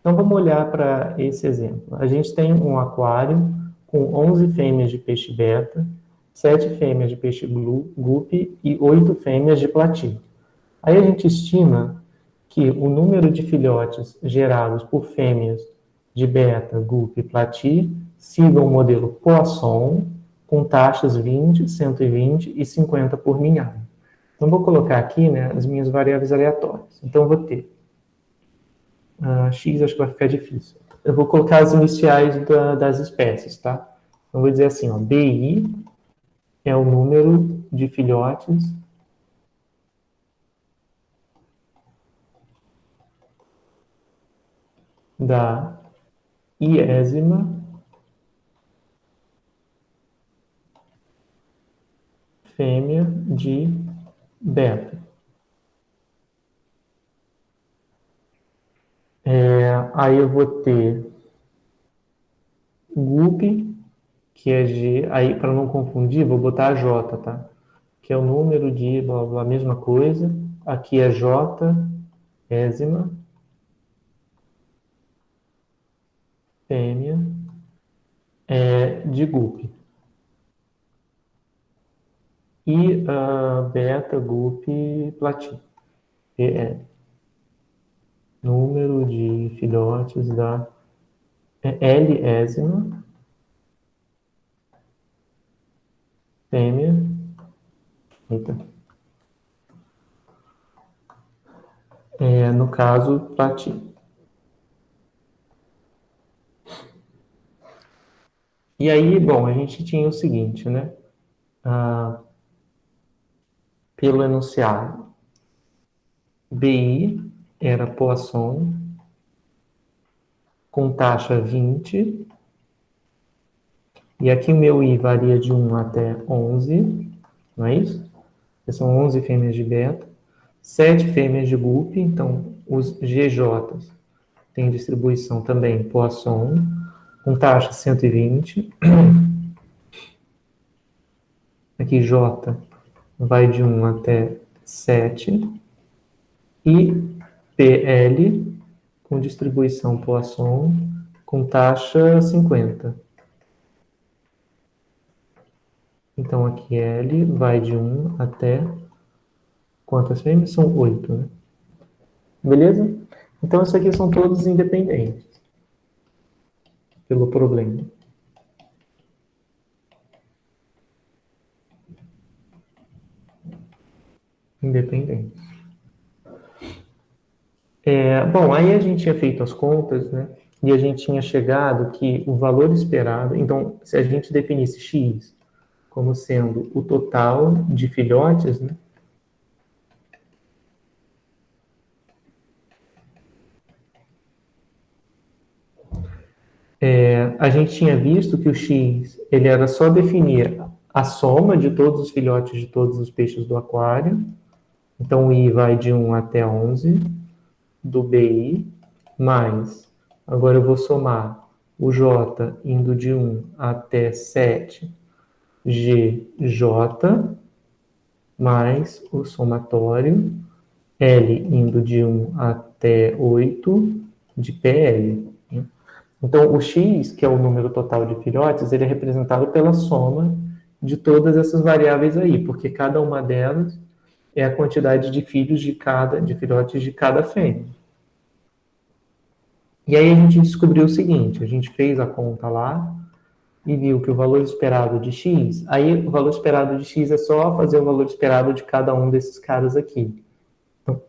Então, vamos olhar para esse exemplo. A gente tem um aquário com 11 fêmeas de peixe beta, 7 fêmeas de peixe guppy e 8 fêmeas de platí. Aí a gente estima que o número de filhotes gerados por fêmeas de beta, guppy e platí sigam o modelo Poisson, com taxas 20, 120 e 50 por ninhada. Então, vou colocar aqui, né, as minhas variáveis aleatórias. Então, eu vou ter x, acho que vai ficar difícil. Eu vou colocar as iniciais das espécies, tá? Então, vou dizer assim, ó, BI é o número de filhotes da iésima fêmea de beta. Aí eu vou ter guppy, que é G, aí para não confundir, vou botar J, tá? Que é o número de, blá, blá, a mesma coisa. Aqui é J, ésima, fêmea, de guppy. E beta, guppy, platí. PL. Número de filhotes da L-ésima fêmea. Eita. No caso, platí. E aí, bom, a gente tinha o seguinte, né? pelo enunciado. BI era Poisson com taxa 20. E aqui o meu I varia de 1 até 11, não é isso? São 11 fêmeas de beta, 7 fêmeas de gupe, então os GJs têm distribuição também Poisson, com taxa 120. Aqui J vai de 1 até 7. E PL com distribuição Poisson, com taxa 50. Então, aqui L vai de 1 até... Quantas fêmeas? São 8, né? Beleza? Então, isso aqui são todos independentes. Pelo problema. Independentes. Bom, aí a gente tinha feito as contas, né? E a gente tinha chegado que o valor esperado... Então, se a gente definisse X como sendo o total de filhotes, né? A gente tinha visto que o X, ele era só definir a soma de todos os filhotes de todos os peixes do aquário. Então, o I vai de 1 até 11, do BI, mais, agora eu vou somar o J indo de 1 até 7, GJ, mais o somatório, L indo de 1 até 8, de PL. Então, o X, que é o número total de filhotes, ele é representado pela soma de todas essas variáveis aí, porque cada uma delas é a quantidade de filhos de filhotes de cada fêmea. E aí a gente descobriu o seguinte, a gente fez a conta lá, e viu que o valor esperado de X, aí o valor esperado de X é só fazer o valor esperado de cada um desses caras aqui. Então,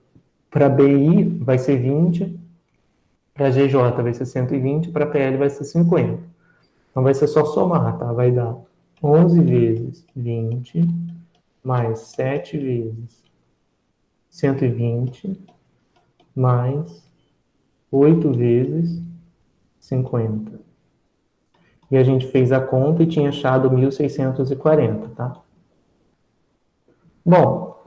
para BI vai ser 20, para GJ vai ser 120, para PL vai ser 50. Então vai ser só somar, tá? Vai dar 11 vezes 20, mais 7 vezes 120, mais 8 vezes 50. E a gente fez a conta e tinha achado 1.640, tá? Bom,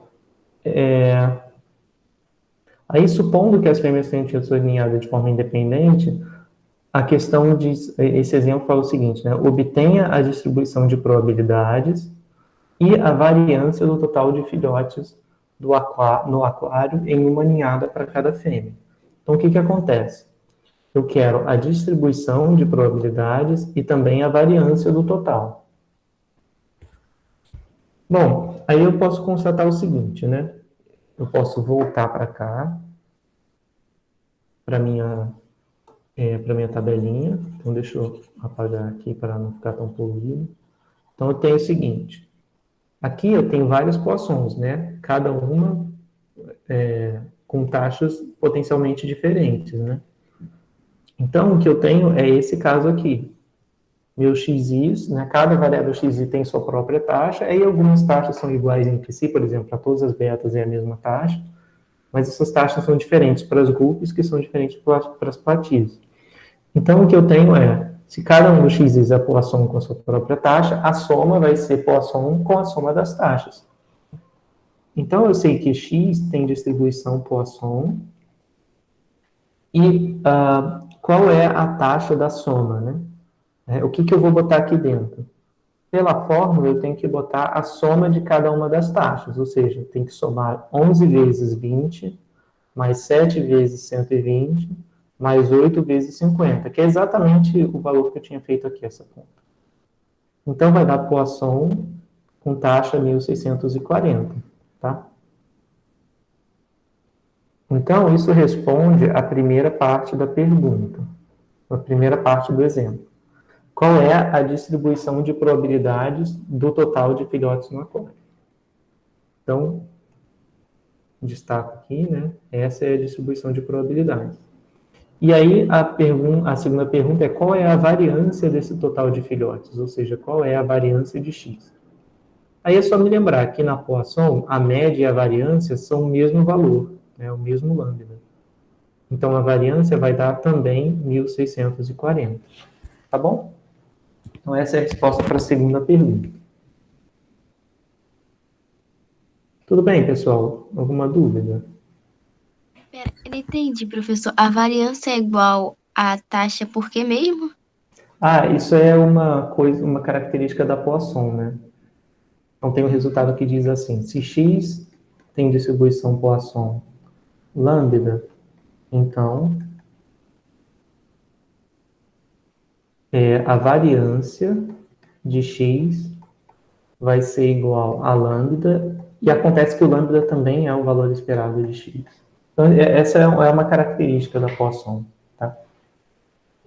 aí supondo que as fêmeas tenham sido alinhadas de forma independente, a questão esse exemplo fala o seguinte, né? Obtenha a distribuição de probabilidades e a variância do total de filhotes no aquário em uma ninhada para cada fêmea. Então, o que acontece? Eu quero a distribuição de probabilidades e também a variância do total. Bom, aí eu posso constatar o seguinte, né? Eu posso voltar para cá, para minha tabelinha. Então, deixa eu apagar aqui para não ficar tão poluído. Então, eu tenho o seguinte. Aqui eu tenho várias Poissons, né? Cada uma com taxas potencialmente diferentes, né? Então, o que eu tenho é esse caso aqui. Meu XI, né? Cada variável XI tem sua própria taxa, aí algumas taxas são iguais entre si, por exemplo, para todas as betas é a mesma taxa, mas essas taxas são diferentes para as grupos, que são diferentes para as platis. Então, o que eu tenho se cada um dos XI é Poisson com a sua própria taxa, a soma vai ser Poisson com a soma das taxas. Então, eu sei que X tem distribuição Poisson, e qual é a taxa da soma, né? O que eu vou botar aqui dentro? Pela fórmula, eu tenho que botar a soma de cada uma das taxas, ou seja, tem que somar 11 vezes 20, mais 7 vezes 120, mais 8 vezes 50, que é exatamente o valor que eu tinha feito aqui, essa conta. Então, vai dar Poisson com taxa 1.640, tá? Então, isso responde à primeira parte da pergunta, a primeira parte do exemplo. Qual é a distribuição de probabilidades do total de filhotes no aquário? Então, destaco aqui, né? Essa é a distribuição de probabilidades. E aí, a segunda pergunta é qual é a variância desse total de filhotes? Ou seja, qual é a variância de X? Aí é só me lembrar que na Poisson, a média e a variância são o mesmo valor, né, o mesmo lambda. Então, a variância vai dar também 1.640. Tá bom? Então, essa é a resposta para a segunda pergunta. Tudo bem, pessoal? Alguma dúvida? Pera, eu não entendi, professor. A variância é igual à taxa por quê mesmo? Isso é uma coisa, uma característica da Poisson, né? Então, tem um resultado que diz assim, se x tem distribuição Poisson lambda, então, a variância de x vai ser igual a lambda, e acontece que o lambda também é o valor esperado de x. Então, essa é uma característica da Poisson, tá?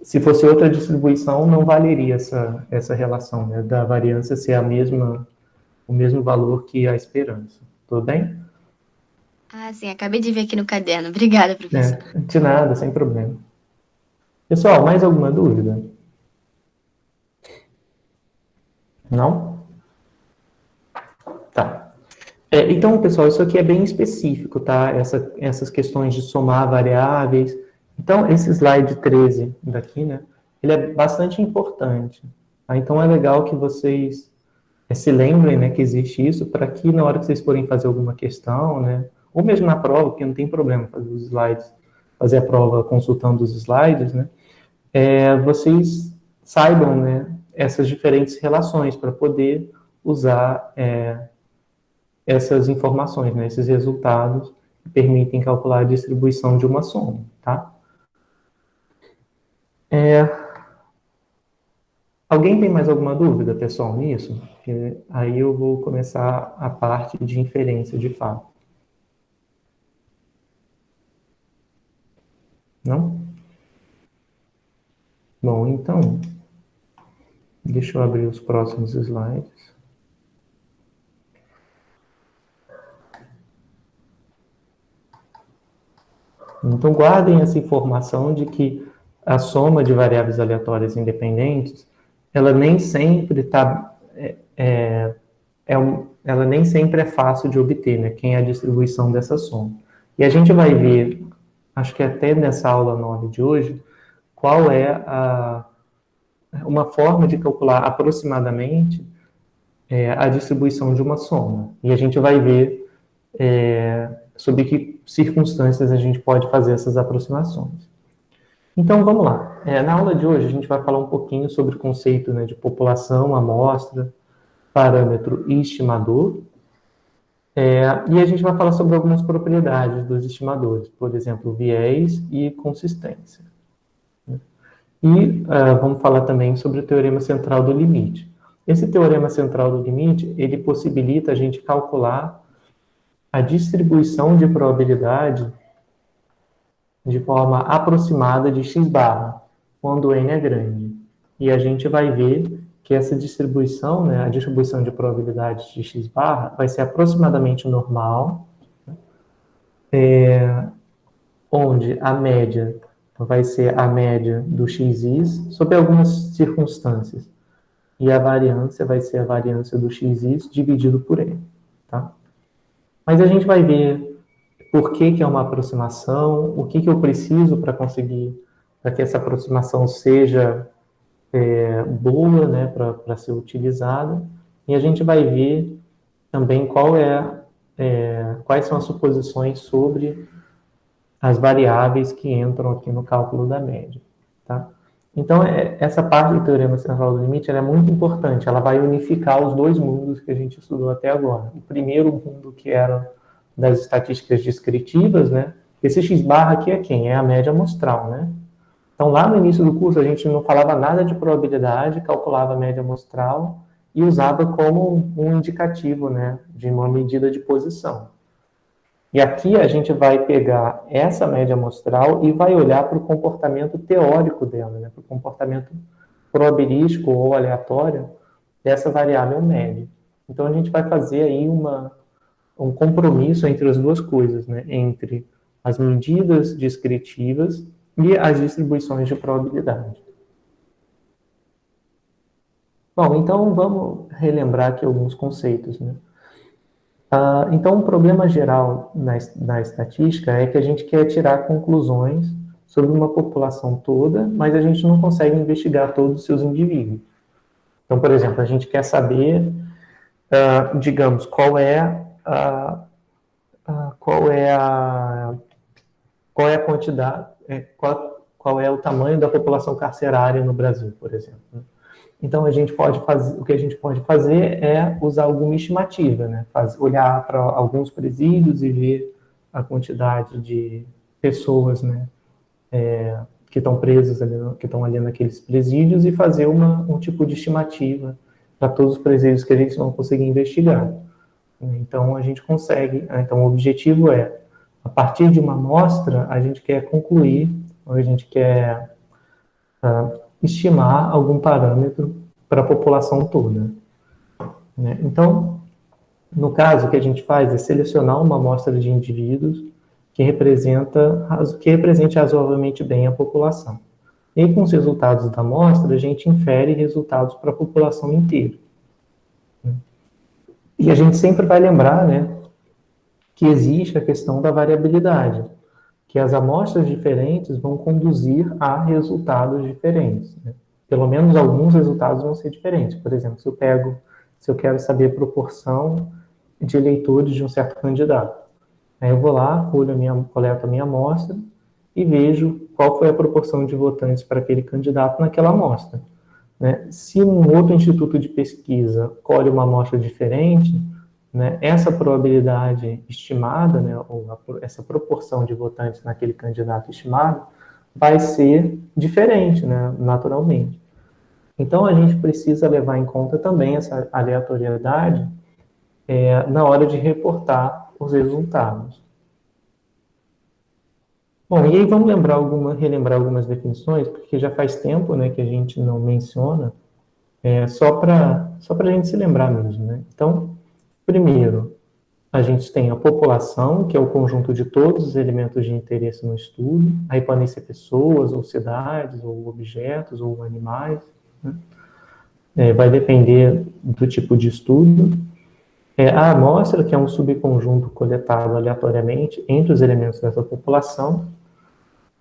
Se fosse outra distribuição, não valeria essa relação, né, da variância ser o mesmo valor que a esperança. Tudo bem? Ah, sim, acabei de ver aqui no caderno. Obrigada, professor. De nada, sem problema. Pessoal, mais alguma dúvida? Não? Tá. Então, pessoal, isso aqui é bem específico, tá? Essas questões de somar variáveis. Então, esse slide 13 daqui, né? Ele é bastante importante. Tá? Então, é legal que vocês se lembrem, né, que existe isso, para que na hora que vocês forem fazer alguma questão, né? Ou mesmo na prova, porque não tem problema fazer os slides, fazer a prova consultando os slides, né? Vocês saibam, né, essas diferentes relações para poder usar essas informações, né, esses resultados que permitem calcular a distribuição de uma soma, tá? Alguém tem mais alguma dúvida, pessoal, nisso? Porque aí eu vou começar a parte de inferência de fato. Não? Bom, então, deixa eu abrir os próximos slides. Então, guardem essa informação de que a soma de variáveis aleatórias independentes, ela nem sempre ela nem sempre é fácil de obter, né? Quem é a distribuição dessa soma. E a gente vai ver, acho que até nessa aula 9 de hoje, qual é uma forma de calcular aproximadamente a distribuição de uma soma. E a gente vai ver sob que circunstâncias a gente pode fazer essas aproximações. Então, vamos lá. Na aula de hoje, a gente vai falar um pouquinho sobre o conceito, né, de população, amostra, parâmetro e estimador. E a gente vai falar sobre algumas propriedades dos estimadores, por exemplo, viés e consistência. E vamos falar também sobre o teorema central do limite. Esse teorema central do limite, ele possibilita a gente calcular a distribuição de probabilidade de forma aproximada de x barra, quando n é grande. E a gente vai ver que essa distribuição, né, a distribuição de probabilidade de x barra, vai ser aproximadamente normal, onde a média vai ser a média do xis sob algumas circunstâncias. E a variância vai ser a variância do xis dividido por n. Tá? Mas a gente vai ver por que é uma aproximação, o que eu preciso para conseguir, para que essa aproximação seja boa, né, para ser utilizada, e a gente vai ver também quais são as suposições sobre as variáveis que entram aqui no cálculo da média. Tá? Então, essa parte do teorema central do limite ela é muito importante, ela vai unificar os dois mundos que a gente estudou até agora. O primeiro mundo, que era das estatísticas descritivas, né? Esse x barra aqui é quem? É a média amostral, né? Então, lá no início do curso, a gente não falava nada de probabilidade, calculava a média amostral e usava como um indicativo, né, de uma medida de posição. E aqui a gente vai pegar essa média amostral e vai olhar para o comportamento teórico dela, né, para o comportamento probabilístico ou aleatório dessa variável média. Então, a gente vai fazer aí um compromisso entre as duas coisas, né, entre as medidas descritivas e as distribuições de probabilidade. Bom, então vamos relembrar aqui alguns conceitos, né? Então, um problema geral na estatística é que a gente quer tirar conclusões sobre uma população toda, mas a gente não consegue investigar todos os seus indivíduos. Então, por exemplo, a gente quer saber, digamos, qual é a quantidade, qual é o tamanho da população carcerária no Brasil, por exemplo. Então, o que a gente pode fazer é usar alguma estimativa, né? Olhar para alguns presídios e ver a quantidade de pessoas, né, que estão presas ali, que estão ali naqueles presídios e fazer um tipo de estimativa para todos os presídios que a gente não conseguir investigar. Então, a gente consegue. Então, o objetivo é, a partir de uma amostra, a gente quer concluir, ou a gente quer estimar algum parâmetro para a população toda, né? Então, no caso, o que a gente faz é selecionar uma amostra de indivíduos que represente razoavelmente bem a população. E com os resultados da amostra, a gente infere resultados para a população inteira. E a gente sempre vai lembrar, né, que existe a questão da variabilidade, que as amostras diferentes vão conduzir a resultados diferentes, né? Pelo menos alguns resultados vão ser diferentes. Por exemplo, se eu quero saber a proporção de eleitores de um certo candidato, aí eu vou lá, coleto a minha amostra e vejo qual foi a proporção de votantes para aquele candidato naquela amostra, né? Se um outro instituto de pesquisa colhe uma amostra diferente, né, essa probabilidade estimada, né, ou essa proporção de votantes naquele candidato estimado, vai ser diferente, né, naturalmente. Então, a gente precisa levar em conta também essa aleatoriedade na hora de reportar os resultados. Bom, e aí vamos relembrar algumas definições, porque já faz tempo, né, que a gente não menciona, só para a gente se lembrar mesmo, né? Então, primeiro, a gente tem a população, que é o conjunto de todos os elementos de interesse no estudo. Aí podem ser pessoas, ou cidades, ou objetos, ou animais, né? Vai depender do tipo de estudo. A amostra, que é um subconjunto coletado aleatoriamente entre os elementos dessa população.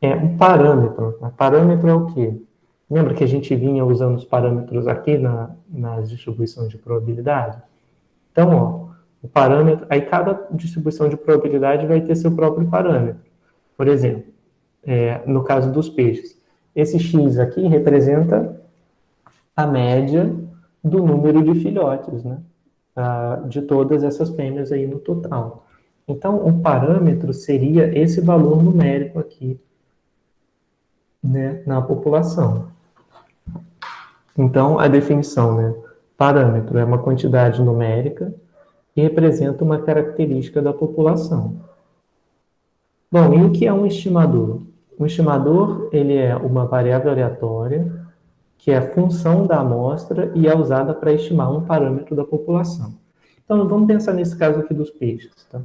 Um parâmetro. Parâmetro é o quê? Lembra que a gente vinha usando os parâmetros aqui nas distribuições de probabilidade? Então, ó, o parâmetro, aí cada distribuição de probabilidade vai ter seu próprio parâmetro. Por exemplo, no caso dos peixes, esse X aqui representa a média do número de filhotes, né, de todas essas fêmeas aí no total. Então, o parâmetro seria esse valor numérico aqui, né, na população. Então, a definição, né, parâmetro é uma quantidade numérica que representa uma característica da população. Bom, e o que é um estimador? Um estimador, ele é uma variável aleatória que é função da amostra e é usada para estimar um parâmetro da população. Então, vamos pensar nesse caso aqui dos peixes, tá?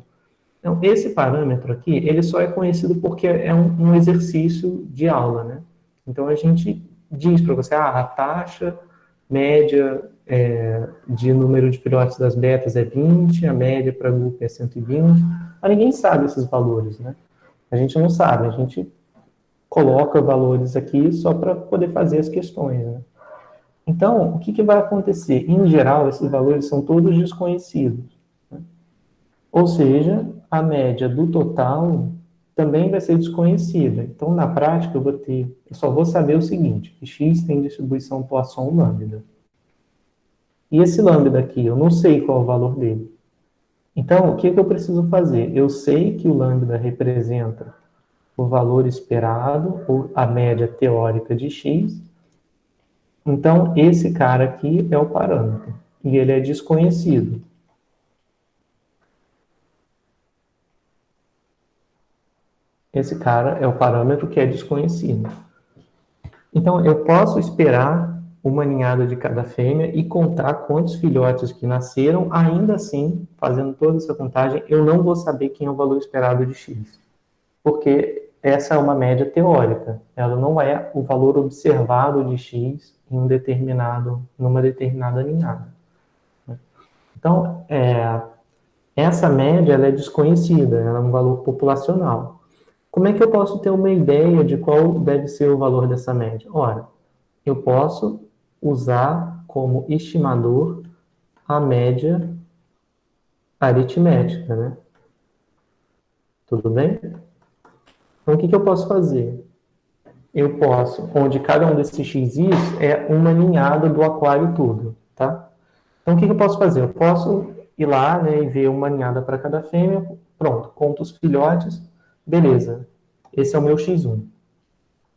Então, esse parâmetro aqui, ele só é conhecido porque é um exercício de aula, né? Então, a gente diz para você, a taxa média de número de filhotes das betas é 20, a média para grupo é 120, mas ninguém sabe esses valores, né? A gente não sabe, a gente coloca valores aqui só para poder fazer as questões, né? Então, o que vai acontecer? Em geral, esses valores são todos desconhecidos, né? Ou seja, a média do total também vai ser desconhecida. Então, na prática, eu só vou saber o seguinte, que X tem distribuição Poisson lambda. E esse lambda aqui, eu não sei qual é o valor dele. Então, o que eu preciso fazer? Eu sei que o lambda representa o valor esperado, ou a média teórica de X. Então, esse cara aqui é o parâmetro, e ele é desconhecido. Esse cara é o parâmetro que é desconhecido. Então, eu posso esperar uma ninhada de cada fêmea e contar quantos filhotes que nasceram, ainda assim, fazendo toda essa contagem, eu não vou saber quem é o valor esperado de X. Porque essa é uma média teórica, ela não é o valor observado de x em numa determinada ninhada. Então, essa média ela é desconhecida, ela é um valor populacional. Como é que eu posso ter uma ideia de qual deve ser o valor dessa média? Ora, eu posso usar como estimador a média aritmética, né? Tudo bem? Então, o que eu posso fazer? Eu posso, onde cada um desses xis é uma ninhada do aquário todo, tá? Então, o que eu posso fazer? Eu posso ir lá, né, e ver uma ninhada para cada fêmea, pronto, conto os filhotes, beleza, esse é o meu x1.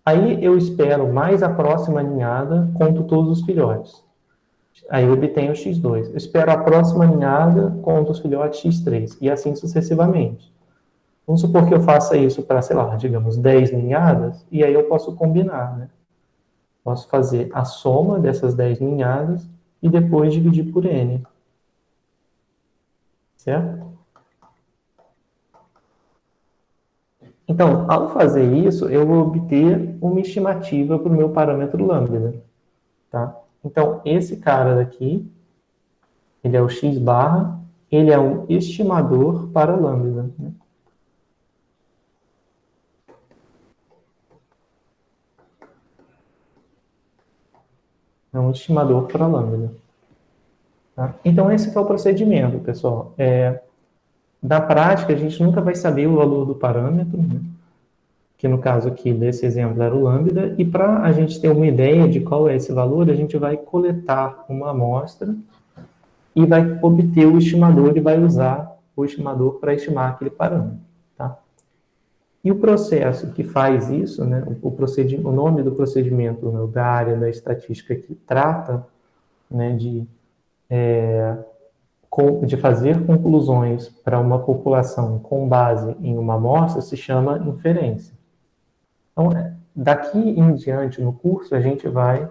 Aí eu espero mais a próxima ninhada, conto todos os filhotes. Aí eu obtenho o x2. Eu espero a próxima ninhada, conto os filhotes x3, e assim sucessivamente. Vamos supor que eu faça isso para, sei lá, digamos, 10 ninhadas, e aí eu posso combinar, né? Posso fazer a soma dessas 10 ninhadas e depois dividir por n. Certo? Então, ao fazer isso, eu vou obter uma estimativa para o meu parâmetro lambda. Tá? Então, esse cara daqui, ele é o x barra, ele é um estimador para lambda. Né? É um estimador para lambda. Tá? Então, esse é o procedimento, pessoal. Na prática, a gente nunca vai saber o valor do parâmetro, né? Que no caso aqui desse exemplo era o lambda, e para a gente ter uma ideia de qual é esse valor, a gente vai coletar uma amostra e vai obter o estimador e vai usar o estimador para estimar aquele parâmetro. Tá? E o processo que faz isso, né, o nome do procedimento, né, da área da estatística que trata, né, de fazer conclusões para uma população com base em uma amostra, se chama inferência. Então, daqui em diante, no curso, a gente vai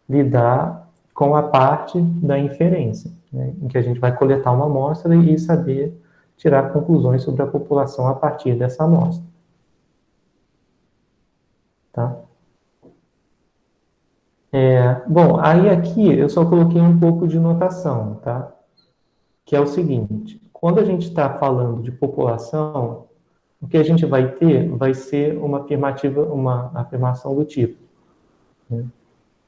lidar com a parte da inferência, né, em que a gente vai coletar uma amostra e saber tirar conclusões sobre a população a partir dessa amostra. Tá? Bom, aí aqui eu só coloquei um pouco de notação, tá? Que é o seguinte, quando a gente está falando de população, o que a gente vai ter vai ser uma afirmação do tipo, né?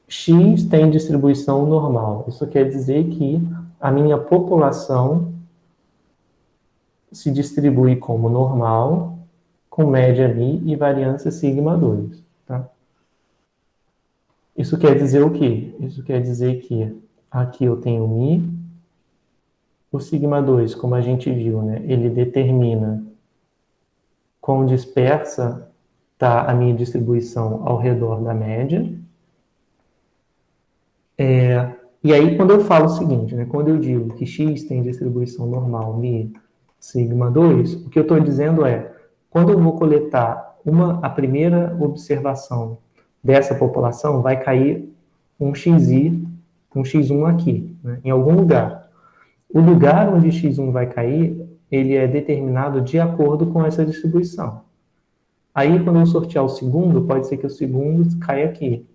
X tem distribuição normal. Isso quer dizer que a minha população se distribui como normal, com média mi e variância sigma 2. Tá? Isso quer dizer o quê? Isso quer dizer que aqui eu tenho mi, o sigma 2, como a gente viu, né, ele determina quão dispersa está a minha distribuição ao redor da média. E aí, quando eu falo o seguinte, né, quando eu digo que x tem distribuição normal, mi, sigma 2, o que eu estou dizendo é, quando eu vou coletar a primeira observação dessa população, vai cair um xi, um x1 aqui, né, em algum lugar. O lugar onde x1 vai cair, ele é determinado de acordo com essa distribuição. Aí, quando eu sortear o segundo, pode ser que o segundo caia aqui.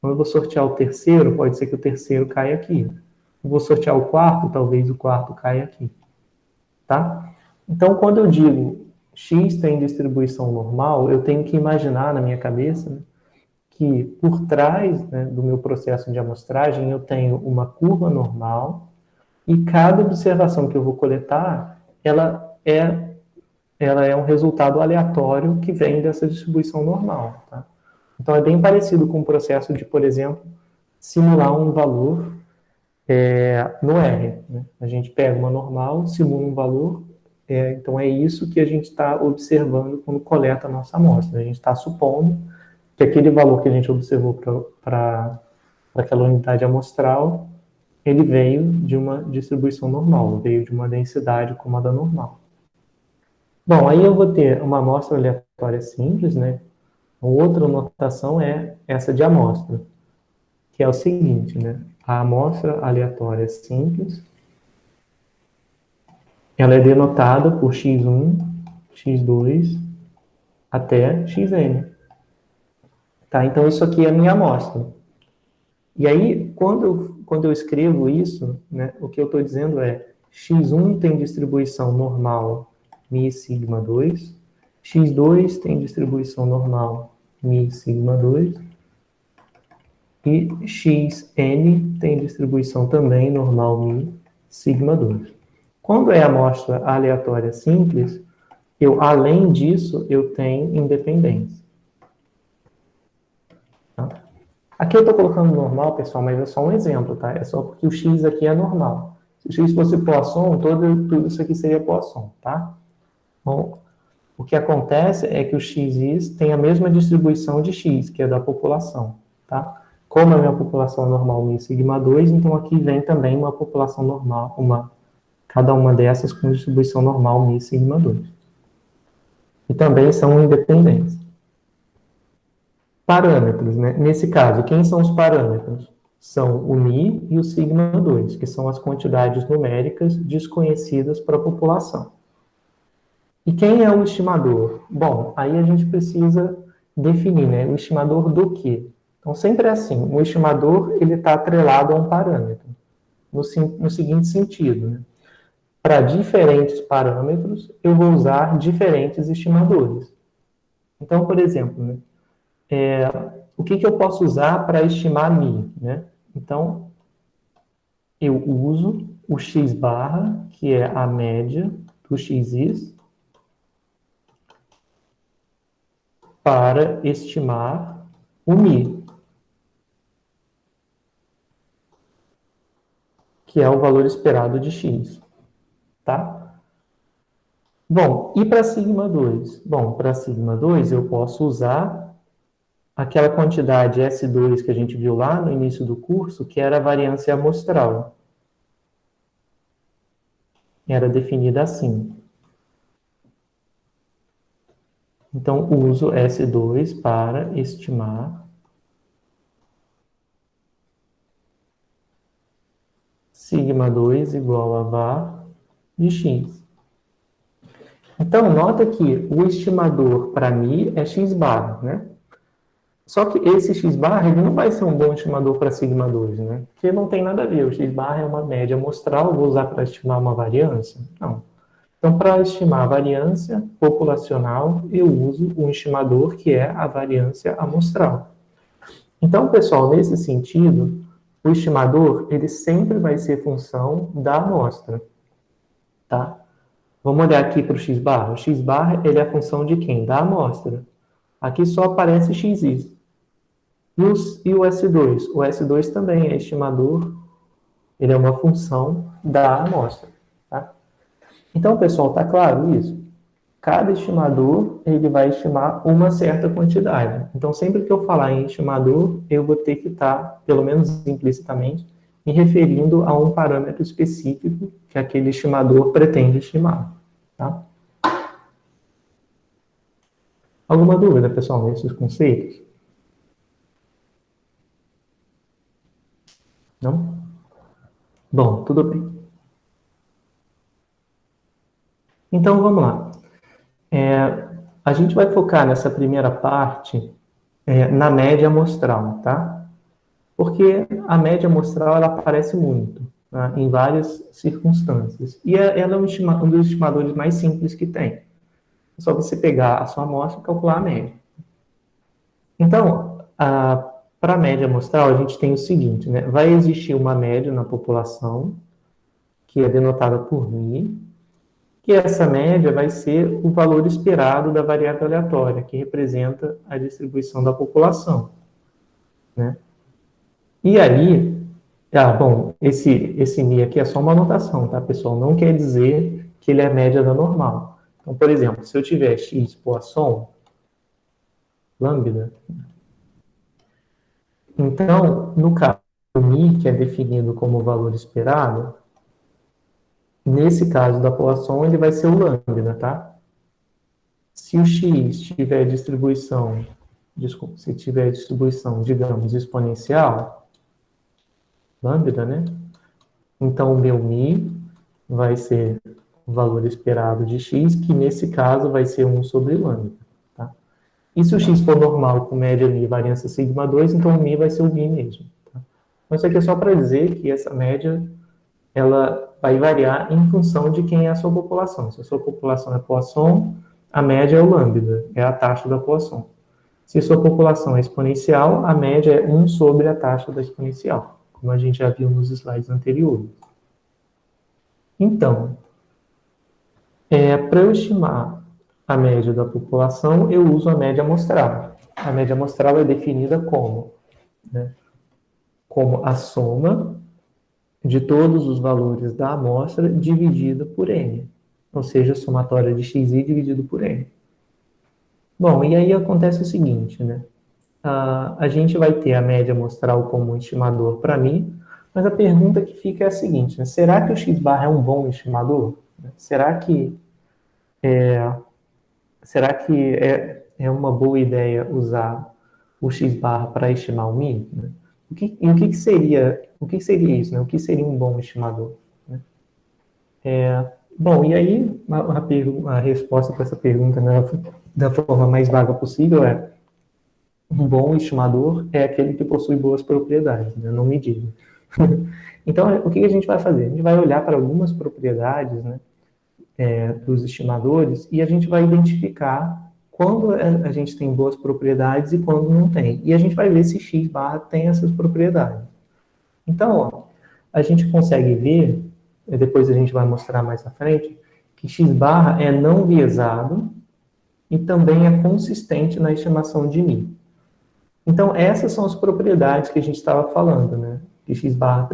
Quando eu vou sortear o terceiro, pode ser que o terceiro caia aqui. Eu vou sortear o quarto, talvez o quarto caia aqui. Tá? Então, quando eu digo x tem distribuição normal, eu tenho que imaginar na minha cabeça, né, que por trás, né, do meu processo de amostragem eu tenho uma curva normal e cada observação que eu vou coletar, ela é um resultado aleatório que vem dessa distribuição normal. Tá? Então, é bem parecido com o processo de, por exemplo, simular um valor no R. Né? A gente pega uma normal, simula um valor, então é isso que a gente está observando quando coleta a nossa amostra. A gente está supondo que aquele valor que a gente observou para aquela unidade amostral, ele veio de uma distribuição normal, veio de uma densidade como a da normal. Bom, aí eu vou ter uma amostra aleatória simples, né? Outra notação é essa de amostra, que é o seguinte, né? A amostra aleatória simples, ela é denotada por x1, x2 até xn. Tá? Então, isso aqui é a minha amostra. E aí, quando eu escrevo isso, né, o que eu estou dizendo é x1 tem distribuição normal mi sigma 2, x2 tem distribuição normal mi sigma 2, e xn tem distribuição também normal mi sigma 2. Quando é amostra aleatória simples, além disso, eu tenho independência. Tá? Aqui eu estou colocando normal, pessoal, mas é só um exemplo, tá? É só porque o x aqui é normal. Se o x fosse Poisson, tudo isso aqui seria Poisson, tá? Bom, o que acontece é que o xis tem a mesma distribuição de x, que é da população, tá? Como a minha população normal mi sigma 2, então aqui vem também uma população normal, cada uma dessas com distribuição normal mi sigma 2. E também são independentes. Parâmetros, né? Nesse caso, quem são os parâmetros? São o mi e o sigma 2, que são as quantidades numéricas desconhecidas para a população. E quem é o estimador? Bom, aí a gente precisa definir, né? O estimador do quê? Então, sempre é assim, o estimador ele está atrelado a um parâmetro, no seguinte sentido, né? Para diferentes parâmetros, eu vou usar diferentes estimadores. Então, por exemplo, né? O que eu posso usar para estimar mi, né? Então, eu uso o x barra, que é a média do xis, para estimar o mi, que é o valor esperado de x, tá? Bom, e para sigma 2? Bom, para sigma 2 eu posso usar aquela quantidade S2 que a gente viu lá no início do curso, que era a variância amostral. Era definida assim. Então, uso S2 para estimar sigma 2 igual a var de x. Então, nota que o estimador para mi é x bar, né? Só que esse x bar ele não vai ser um bom estimador para sigma 2, né? Porque não tem nada a ver. O x bar é uma média amostral, vou usar para estimar uma variância? Não. Então, para estimar a variância populacional, eu uso um estimador que é a variância amostral. Então, pessoal, nesse sentido, o estimador ele sempre vai ser função da amostra, tá? Vamos olhar aqui para o x bar. O x bar ele é a função de quem? Da amostra. Aqui só aparece xis. E o S2? O S2 também é estimador, ele é uma função da amostra, tá? Então, pessoal, tá claro isso? Cada estimador, ele vai estimar uma certa quantidade. Então, sempre que eu falar em estimador, eu vou ter que estar, pelo menos implicitamente, me referindo a um parâmetro específico que aquele estimador pretende estimar, tá? Alguma dúvida, pessoal, nesses conceitos? Não? Bom, tudo bem. Então, vamos lá. A gente vai focar nessa primeira parte na média amostral, tá? Porque a média amostral, ela aparece muito, tá? Em várias circunstâncias. E ela é um dos estimadores mais simples que tem. É só você pegar a sua amostra e calcular a média. Então, para a média amostral, a gente tem o seguinte, né? Vai existir uma média na população, que é denotada por mi, e essa média vai ser o valor esperado da variável aleatória, que representa a distribuição da população, né? E aí, bom, esse mi aqui é só uma anotação, tá, pessoal? Não quer dizer que ele é a média da normal. Então, por exemplo, se eu tiver x Poisson, lambda, então, no caso do mi, que é definido como valor esperado, nesse caso da Poisson, ele vai ser o lambda, tá? Se o x tiver distribuição, digamos, exponencial, lambda, né? Então, o meu mi vai ser o valor esperado de x, que nesse caso vai ser 1 sobre lambda, tá? E se o x for normal com média mi e variância sigma 2, então o mi vai ser o mi mesmo. Tá? Então isso aqui é só para dizer que essa média ela vai variar em função de quem é a sua população. Se a sua população é Poisson, a média é o lambda, é a taxa da Poisson. Se a sua população é exponencial, a média é 1 sobre a taxa da exponencial, como a gente já viu nos slides anteriores. Então, para eu estimar a média da população, eu uso a média amostral. A média amostral é definida como, né, como a soma de todos os valores da amostra dividida por n, ou seja, a somatória de xi dividido por n. Bom, e aí acontece o seguinte, né? A gente vai ter a média amostral como um estimador para mim, mas a pergunta que fica é a seguinte, né? Será que o x-bar é um bom estimador? Será que é uma boa ideia usar o x-bar para estimar o mi? Né? O que seria isso? Né? O que seria um bom estimador? Né? Bom, e aí a resposta para essa pergunta, né, da forma mais vaga possível é: um bom estimador é aquele que possui boas propriedades, né, não medidas. Então, o que a gente vai fazer? A gente vai olhar para algumas propriedades, né, dos estimadores e a gente vai identificar quando a gente tem boas propriedades e quando não tem. E a gente vai ver se x barra tem essas propriedades. Então, ó, a gente consegue ver, depois a gente vai mostrar mais à frente, que x barra é não viesado e também é consistente na estimação de mi. Então, essas são as propriedades que a gente estava falando, né? Que x barra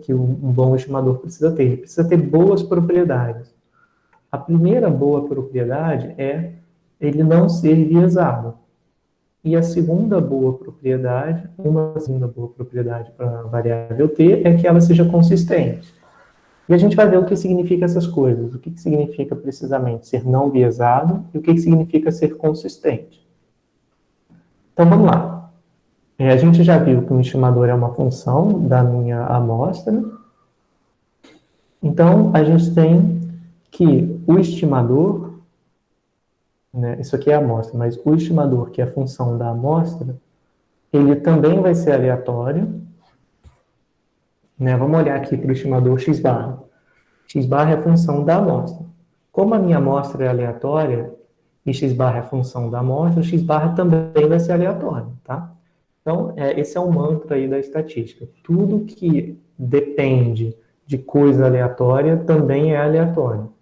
que um bom estimador precisa ter. Ele precisa ter boas propriedades. A primeira boa propriedade é ele não ser viesado. E a segunda boa propriedade, uma segunda boa propriedade para a variável t, é que ela seja consistente. E a gente vai ver o que significa essas coisas. O que significa precisamente ser não viesado e o que significa ser consistente. Então, vamos lá. A gente já viu que um estimador é uma função da minha amostra. Então, a gente tem que o estimador, né, isso aqui é a amostra, mas o estimador, que é a função da amostra, ele também vai ser aleatório. Né? Vamos olhar aqui para o estimador x barra. X barra é a função da amostra. Como a minha amostra é aleatória, e x barra é a função da amostra, x barra também vai ser aleatório, tá? Então, esse é um mantra aí da estatística. Tudo que depende de coisa aleatória também é aleatório.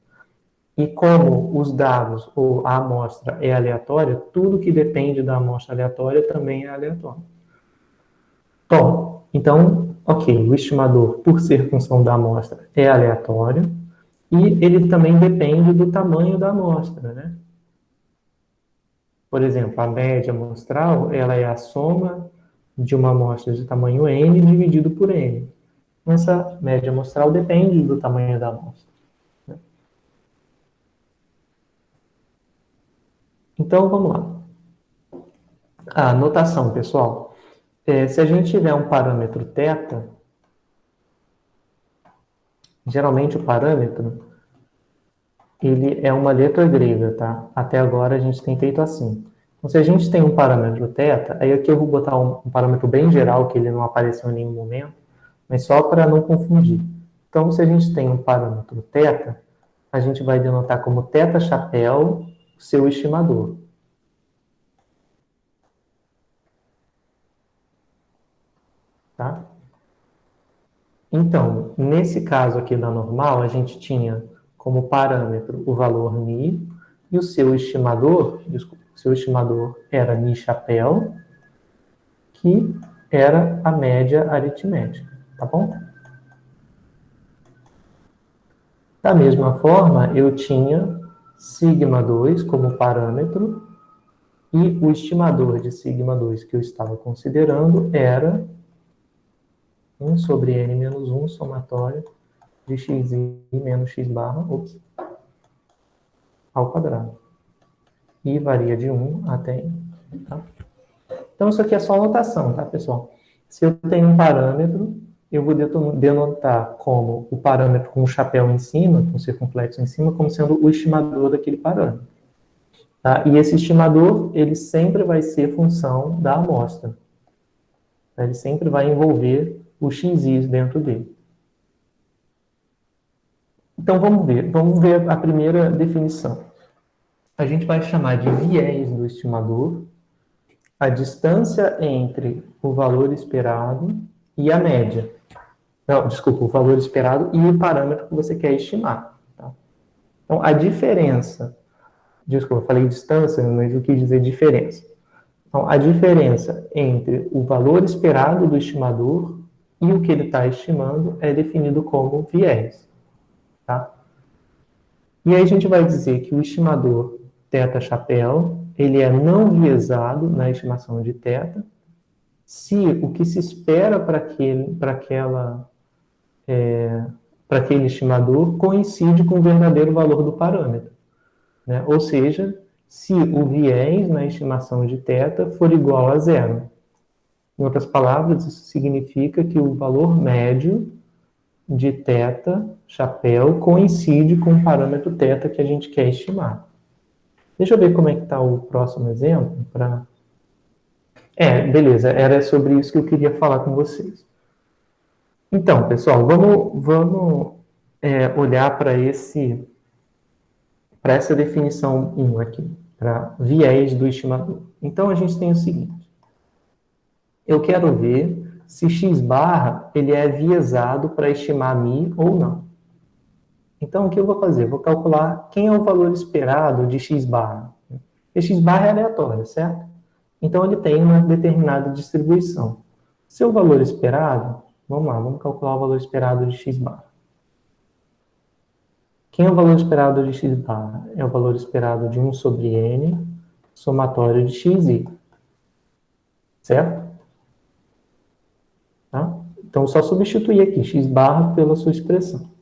E como os dados ou a amostra é aleatória, tudo que depende da amostra aleatória também é aleatório. Bom, então, ok, o estimador, por ser função da amostra, é aleatório e ele também depende do tamanho da amostra, né? Por exemplo, a média amostral, ela é a soma de uma amostra de tamanho n dividido por n. Essa média amostral depende do tamanho da amostra. Então, vamos lá. A notação, pessoal. Se a gente tiver um parâmetro θ, geralmente o parâmetro, ele é uma letra grega, tá? Até agora a gente tem feito assim. Então, se a gente tem um parâmetro θ, aí aqui eu vou botar um parâmetro bem geral, que ele não apareceu em nenhum momento, mas só para não confundir. Então, se a gente tem um parâmetro θ, a gente vai denotar como θ chapéu o seu estimador. Tá? Então, nesse caso aqui da normal, a gente tinha como parâmetro o valor mi, e o seu estimador, era mi chapéu, que era a média aritmética, tá bom? Da mesma forma, eu tinha sigma 2 como parâmetro, e o estimador de sigma 2 que eu estava considerando era 1 sobre n menos 1 somatório de xi menos x barra, ao quadrado. E varia de 1 até n. Tá? Então, isso aqui é só notação, tá, pessoal? Se eu tenho um parâmetro, eu vou denotar como o parâmetro com o chapéu em cima, com o circunflexo em cima, como sendo o estimador daquele parâmetro. Tá? E esse estimador, ele sempre vai ser função da amostra. Ele sempre vai envolver o xis dentro dele. Então, vamos ver a primeira definição. A gente vai chamar de viés do estimador a distância entre o valor esperado e a média. Não, desculpa, o valor esperado e o parâmetro que você quer estimar. Tá? Então, a diferença... Desculpa, eu falei distância, mas eu quis dizer diferença. Então, a diferença entre o valor esperado do estimador e o que ele está estimando é definido como viés. Tá? E aí a gente vai dizer que o estimador θ-chapéu, ele é não viesado na estimação de θ, se o que se espera para aquele estimador coincide com o verdadeiro valor do parâmetro. Né? Ou seja, se o viés na estimação de θ for igual a zero. Em outras palavras, isso significa que o valor médio de θ-chapéu coincide com o parâmetro θ que a gente quer estimar. Deixa eu ver como é que está o próximo exemplo. Beleza, era sobre isso que eu queria falar com vocês. Então, pessoal, vamos olhar para essa definição 1 aqui, para viés do estimador. Então, a gente tem o seguinte. Eu quero ver se x barra ele é viesado para estimar μ ou não. Então, o que eu vou fazer? Vou calcular quem é o valor esperado de x barra. E x barra é aleatório, certo? Então, ele tem uma determinada distribuição. Seu valor esperado, vamos lá, vamos calcular o valor esperado de x barra. Quem é o valor esperado de x barra? É o valor esperado de 1 sobre n, somatório de xi. Certo? Tá? Então, só substituir aqui x barra pela sua expressão.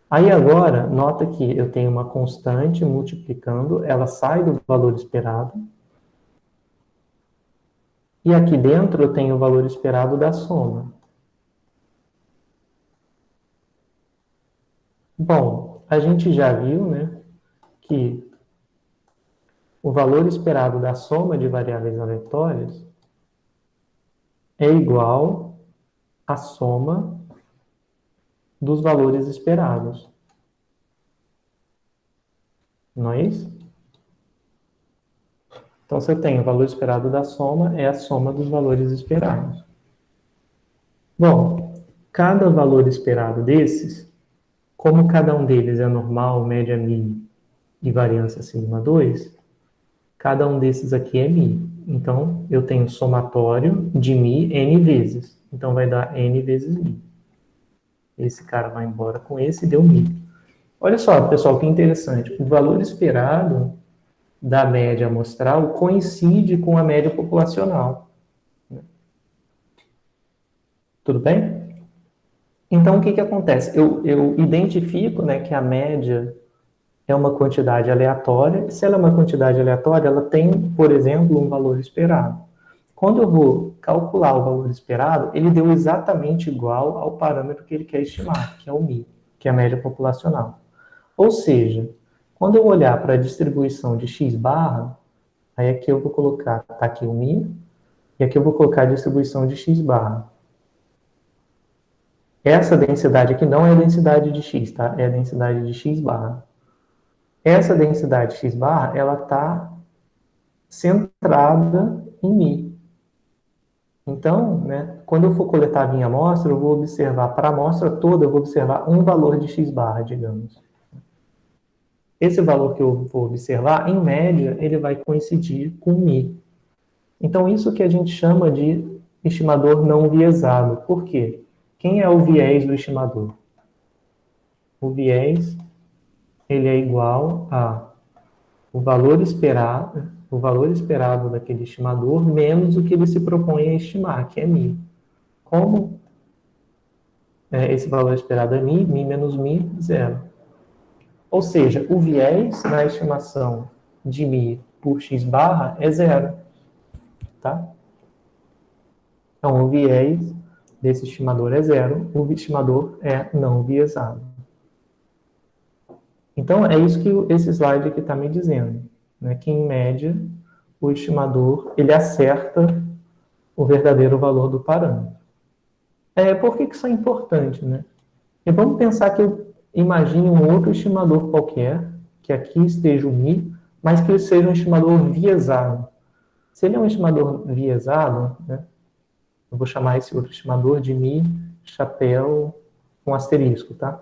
Aí agora, nota que eu tenho uma constante multiplicando, ela sai do valor esperado. E aqui dentro eu tenho o valor esperado da soma. Bom, a gente já viu, né, que o valor esperado da soma de variáveis aleatórias é igual à soma dos valores esperados. Não é isso? Então, se eu tenho o valor esperado da soma, é a soma dos valores esperados. Bom, cada valor esperado desses, como cada um deles é normal, média, μ e variância sigma 2, cada um desses aqui é μ. Então, eu tenho somatório de μ n vezes. Então, vai dar n vezes μ. Esse cara vai embora com esse e deu μ. Olha só, pessoal, que interessante. O valor esperado da média amostral coincide com a média populacional. Tudo bem? Então, o que acontece? Eu identifico, né, que a média é uma quantidade aleatória. Se ela é uma quantidade aleatória, ela tem, por exemplo, um valor esperado. Quando eu vou calcular o valor esperado, ele deu exatamente igual ao parâmetro que ele quer estimar, que é o μ, que é a média populacional. Ou seja, quando eu olhar para a distribuição de x barra, aí aqui eu vou colocar, tá aqui o μ, e aqui eu vou colocar a distribuição de x barra. Essa densidade aqui não é a densidade de x, tá? É a densidade de x barra. Essa densidade de x barra, ela está centrada em μ. Então, né, quando eu for coletar a minha amostra, eu vou observar, para a amostra toda, eu vou observar um valor de x barra, digamos. Esse valor que eu vou observar, em média, ele vai coincidir com μ. Então, isso que a gente chama de estimador não viesado. Por quê? Quem é o viés do estimador? O viés, ele é igual a o valor esperado daquele estimador menos o que ele se propõe a estimar, que é μ. Como esse valor esperado é μ, μ menos μ, zero. Ou seja, o viés na estimação de μ por x barra é zero. Tá? Então, o viés desse estimador é zero, o estimador é não viesado. Então, é isso que esse slide aqui está me dizendo. né, que em média o estimador ele acerta o verdadeiro valor do parâmetro. Por que isso é importante, né? E vamos pensar que eu imagine um outro estimador qualquer, que aqui esteja o mi, mas que ele seja um estimador viesado. Se ele é um estimador viesado, né, eu vou chamar esse outro estimador de mi chapéu com asterisco, tá?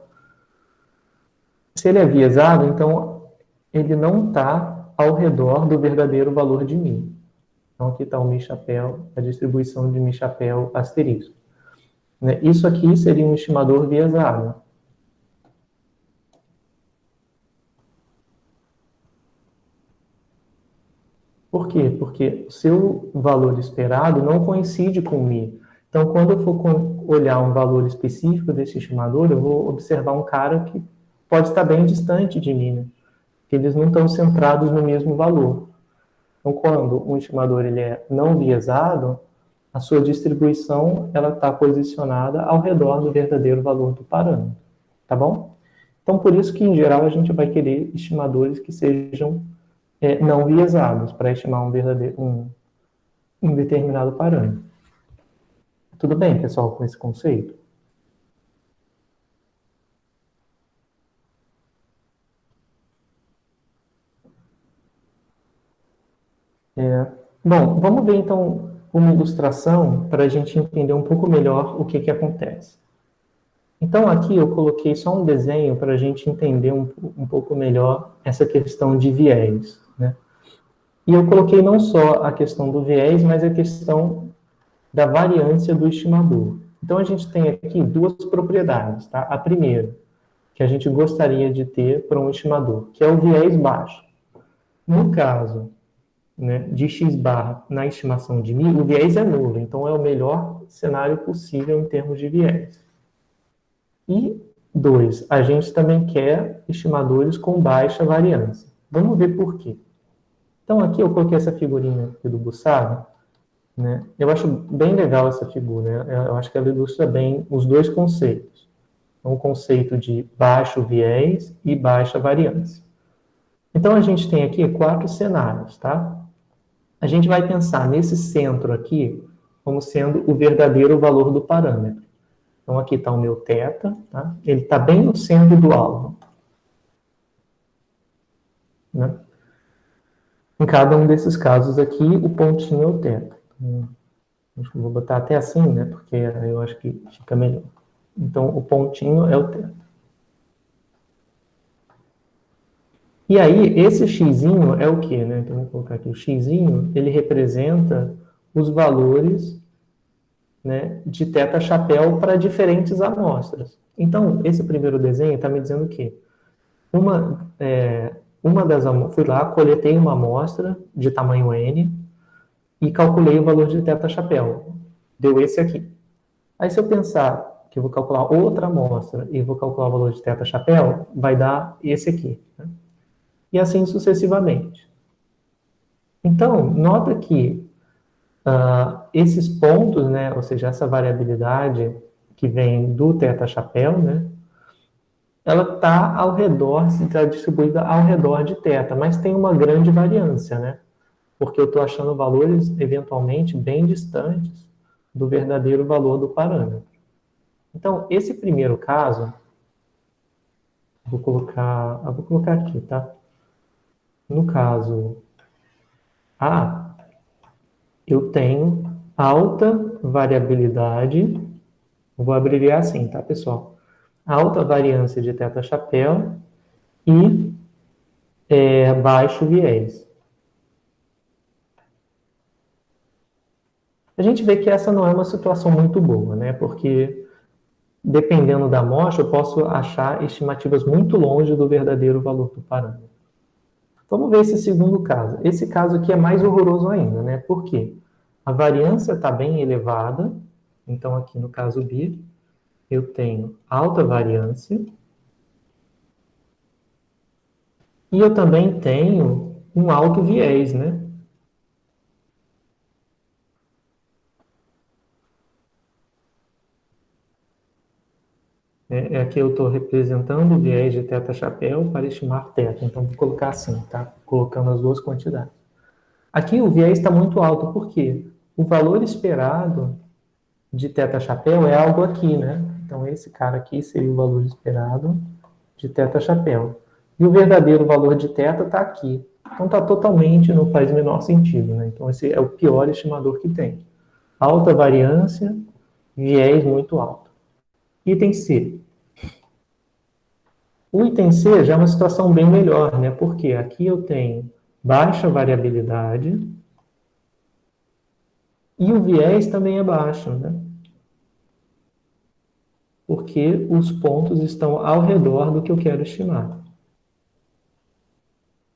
Se ele é viesado, então ele não está ao redor do verdadeiro valor de mi. Então aqui está o mi chapéu, a distribuição de mi chapéu asterisco. Né? Isso aqui seria um estimador viesado. Por quê? Porque o seu valor esperado não coincide com o mi. Então, quando eu for olhar um valor específico desse estimador, eu vou observar um cara que pode estar bem distante de mim, né? Que eles não estão centrados no mesmo valor. Então, quando um estimador ele é não viesado, a sua distribuição ela está posicionada ao redor do verdadeiro valor do parâmetro, tá bom? Então, por isso que, em geral, a gente vai querer estimadores que sejam não viesados para estimar um determinado parâmetro. Tudo bem, pessoal, com esse conceito? Bom, vamos ver então uma ilustração para a gente entender um pouco melhor o que acontece. Então, aqui eu coloquei só um desenho para a gente entender um pouco melhor essa questão de viés, né? E eu coloquei não só a questão do viés, mas a questão da variância do estimador. Então, a gente tem aqui duas propriedades, tá? A primeira, que a gente gostaria de ter para um estimador, que é o viés baixo. No caso, né, de x barra na estimação de mi, o viés é nulo, então é o melhor cenário possível em termos de viés. E, dois, a gente também quer estimadores com baixa variância. Vamos ver por quê. Então, aqui eu coloquei essa figurinha aqui do Bussard, né? Eu acho bem legal essa figura, né? Eu acho que ela ilustra bem os dois conceitos. O conceito de baixo viés e baixa variância. Então, a gente tem aqui 4 cenários, tá? A gente vai pensar nesse centro aqui como sendo o verdadeiro valor do parâmetro. Então, aqui está o meu θ, tá? Ele está bem no centro do alvo, né? Em cada um desses casos aqui, o pontinho é o θ. Então, vou botar até assim, né? Porque eu acho que fica melhor. Então, o pontinho é o θ. E aí, esse xzinho é o quê, né? Então, vou colocar aqui o xzinho, ele representa os valores, né, de θ chapéu para diferentes amostras. Então, esse primeiro desenho está me dizendo o quê? Uma das amostras, fui lá, coletei uma amostra de tamanho n e calculei o valor de θ chapéu. Deu esse aqui. Aí, se eu pensar que eu vou calcular outra amostra e vou calcular o valor de θ chapéu, vai dar esse aqui, né? E assim sucessivamente. Então, nota que esses pontos, né, ou seja, essa variabilidade que vem do θ chapéu, né, ela está ao redor, está distribuída ao redor de θ, mas tem uma grande variância, né, porque eu estou achando valores, eventualmente, bem distantes do verdadeiro valor do parâmetro. Então, esse primeiro caso, vou colocar aqui, tá? No caso A, eu tenho alta variabilidade, vou abreviar assim, tá, pessoal? Alta variância de θ chapéu e baixo viés. A gente vê que essa não é uma situação muito boa, né? Porque, dependendo da amostra, eu posso achar estimativas muito longe do verdadeiro valor do parâmetro. Vamos ver esse segundo caso. Esse caso aqui é mais horroroso ainda, né? Por quê? A variância está bem elevada. Então, aqui no caso B, eu tenho alta variância. E eu também tenho um alto viés, né? Aqui eu estou representando o viés de θ-chapéu para estimar θ. Então, vou colocar assim, tá? Colocando as duas quantidades. Aqui o viés está muito alto, por quê? O valor esperado de θ-chapéu é algo aqui, né? Então, esse cara aqui seria o valor esperado de θ-chapéu. E o verdadeiro valor de θ está aqui. Então, está totalmente, não faz o menor sentido, né? Então, esse é o pior estimador que tem. Alta variância, viés muito alto. Item C. O item C já é uma situação bem melhor, né? Porque aqui eu tenho baixa variabilidade e o viés também é baixo, né? Porque os pontos estão ao redor do que eu quero estimar.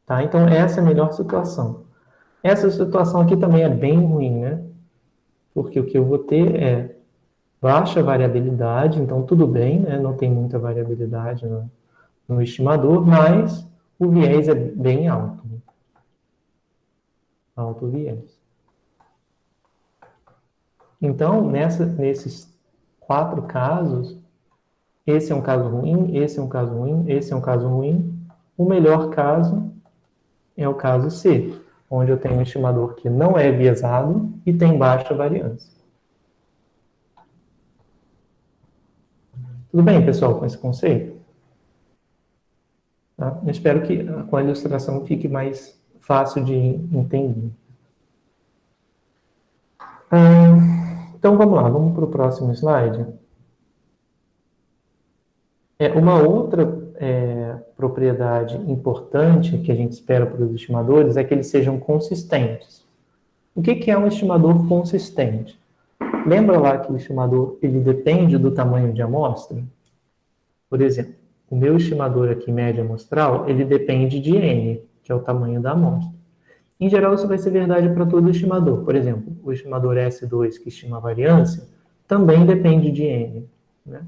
Tá? Então, essa é a melhor situação. Essa situação aqui também é bem ruim, né? Porque o que eu vou ter é baixa variabilidade, então tudo bem, né? Não tem muita variabilidade no estimador, mas o viés é bem alto. Alto viés. Então, nesses 4 casos, esse é um caso ruim, esse é um caso ruim, esse é um caso ruim. O melhor caso é o caso C, onde eu tenho um estimador que não é viesado e tem baixa variância. Tudo bem, pessoal, com esse conceito? Tá? Eu espero que com a ilustração fique mais fácil de entender. Então, vamos lá, vamos para o próximo slide. Uma outra propriedade importante que a gente espera para os estimadores é que eles sejam consistentes. O que é um estimador consistente? Lembra lá que o estimador ele depende do tamanho de amostra? Por exemplo, o meu estimador aqui, média amostral, ele depende de N, que é o tamanho da amostra. Em geral, isso vai ser verdade para todo estimador. Por exemplo, o estimador S2, que estima a variância, também depende de N, né?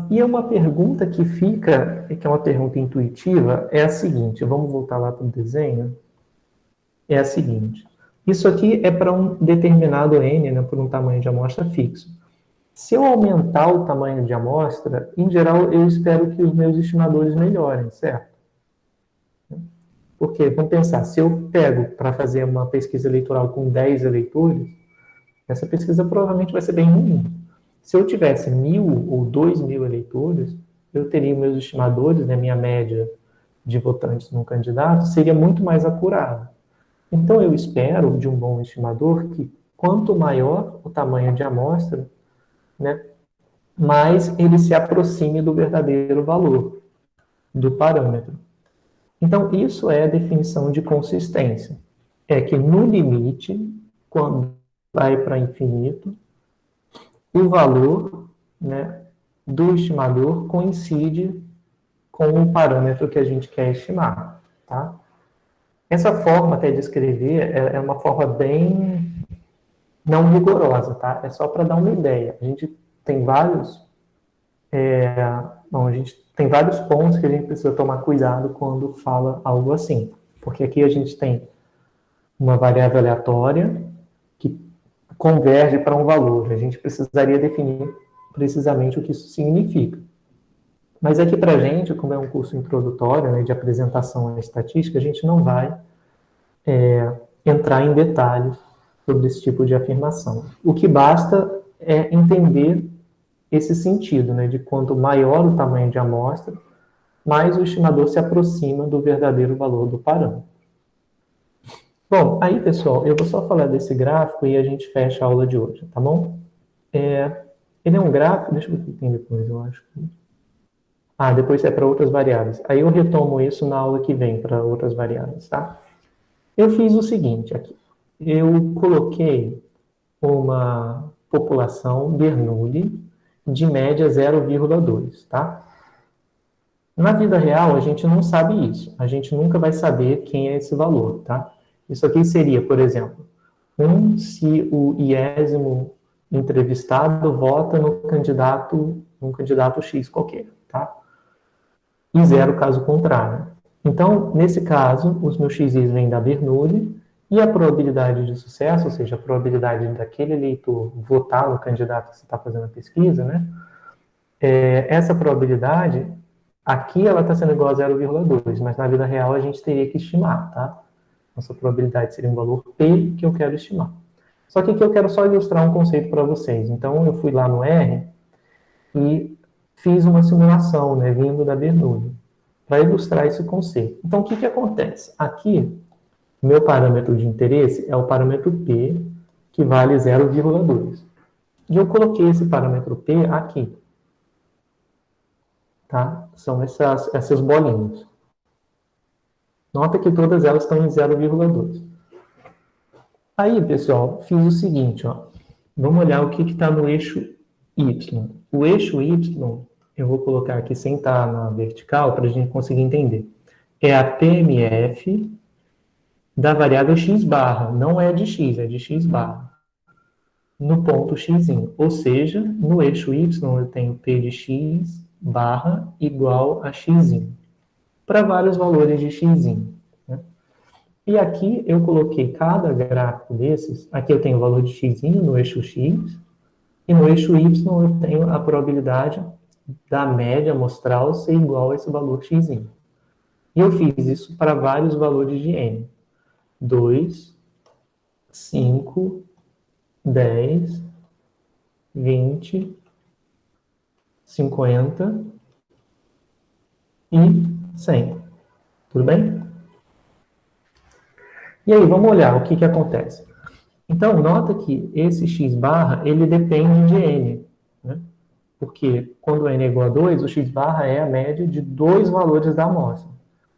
E uma pergunta que fica, que é uma pergunta intuitiva, é a seguinte, vamos voltar lá para o desenho, é a seguinte, isso aqui é para um determinado N, né, por um tamanho de amostra fixo. Se eu aumentar o tamanho de amostra, em geral, eu espero que os meus estimadores melhorem, certo? Porque, vamos pensar, se eu pego para fazer uma pesquisa eleitoral com 10 eleitores, essa pesquisa provavelmente vai ser bem ruim. Se eu tivesse 1.000 ou 2.000 eleitores, eu teria meus estimadores, né, minha média de votantes num candidato, seria muito mais acurada. Então, eu espero de um bom estimador que, quanto maior o tamanho de amostra, né, mais ele se aproxime do verdadeiro valor, do parâmetro. Então, isso é a definição de consistência. É que, no limite, quando vai para infinito, o valor, né, do estimador coincide com o parâmetro que a gente quer estimar, tá? Essa forma até de escrever é uma forma bem não rigorosa, tá? É só para dar uma ideia. A gente tem vários pontos que a gente precisa tomar cuidado quando fala algo assim. Porque aqui a gente tem uma variável aleatória que converge para um valor. A gente precisaria definir precisamente o que isso significa. Mas aqui para a gente, como é um curso introdutório, né, de apresentação à estatística, a gente não vai entrar em detalhes sobre esse tipo de afirmação. O que basta é entender esse sentido, né, de quanto maior o tamanho de amostra, mais o estimador se aproxima do verdadeiro valor do parâmetro. Bom, aí, pessoal, eu vou só falar desse gráfico e a gente fecha a aula de hoje, tá bom? Ele é um gráfico, deixa eu ver o que tem depois, eu acho. Depois é para outras variáveis. Aí eu retomo isso na aula que vem para outras variáveis, tá? Eu fiz o seguinte aqui. Eu coloquei uma população Bernoulli de média 0,2, tá? Na vida real, a gente não sabe isso. A gente nunca vai saber quem é esse valor, tá? Isso aqui seria, por exemplo, se o iésimo entrevistado vota num candidato X qualquer, tá? E 0 caso contrário. Então, nesse caso, os meus xis vêm da Bernoulli E a probabilidade de sucesso, ou seja, a probabilidade daquele eleitor votar no candidato que você está fazendo a pesquisa, né? Essa probabilidade, aqui ela está sendo igual a 0,2, mas na vida real a gente teria que estimar, tá? Nossa probabilidade seria um valor P que eu quero estimar. Só que aqui eu quero só ilustrar um conceito para vocês. Então, eu fui lá no R e fiz uma simulação, né, vindo da Bernoulli, para ilustrar esse conceito. Então, o que acontece? Aqui, meu parâmetro de interesse é o parâmetro P, que vale 0,2. E eu coloquei esse parâmetro P aqui. Tá? São essas bolinhas. Nota que todas elas estão em 0,2. Aí, pessoal, fiz o seguinte, ó. Vamos olhar o que está no eixo Y. O eixo Y, eu vou colocar aqui sem estar na vertical, para a gente conseguir entender. É a PMF da variável x barra. Não é de x, é de x barra. No ponto x. Ou seja, no eixo Y eu tenho P de x barra igual a x. Para vários valores de x. Né? E aqui eu coloquei cada gráfico desses. Aqui eu tenho o valor de x no eixo x. E no eixo y eu tenho a probabilidade da média amostral ser igual a esse valor x. E eu fiz isso para vários valores de n. 2, 5, 10, 20, 50 e 100. Tudo bem? E aí, vamos olhar o que acontece. Então, nota que esse x barra, ele depende de n. Né? Porque quando n é igual a 2, o x barra é a média de dois valores da amostra.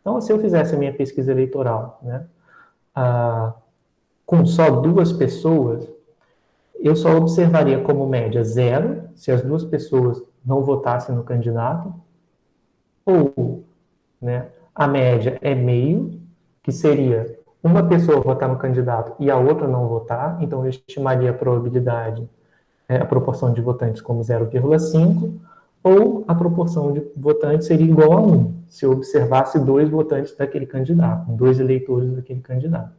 Então, se eu fizesse a minha pesquisa eleitoral, né, com só duas pessoas, eu só observaria como média 0, se as duas pessoas não votassem no candidato, ou, né, a média é meio, que seria uma pessoa votar no candidato e a outra não votar, então eu estimaria a probabilidade, a proporção de votantes como 0,5, ou a proporção de votantes seria igual a 1, se eu observasse dois votantes daquele candidato, dois eleitores daquele candidato.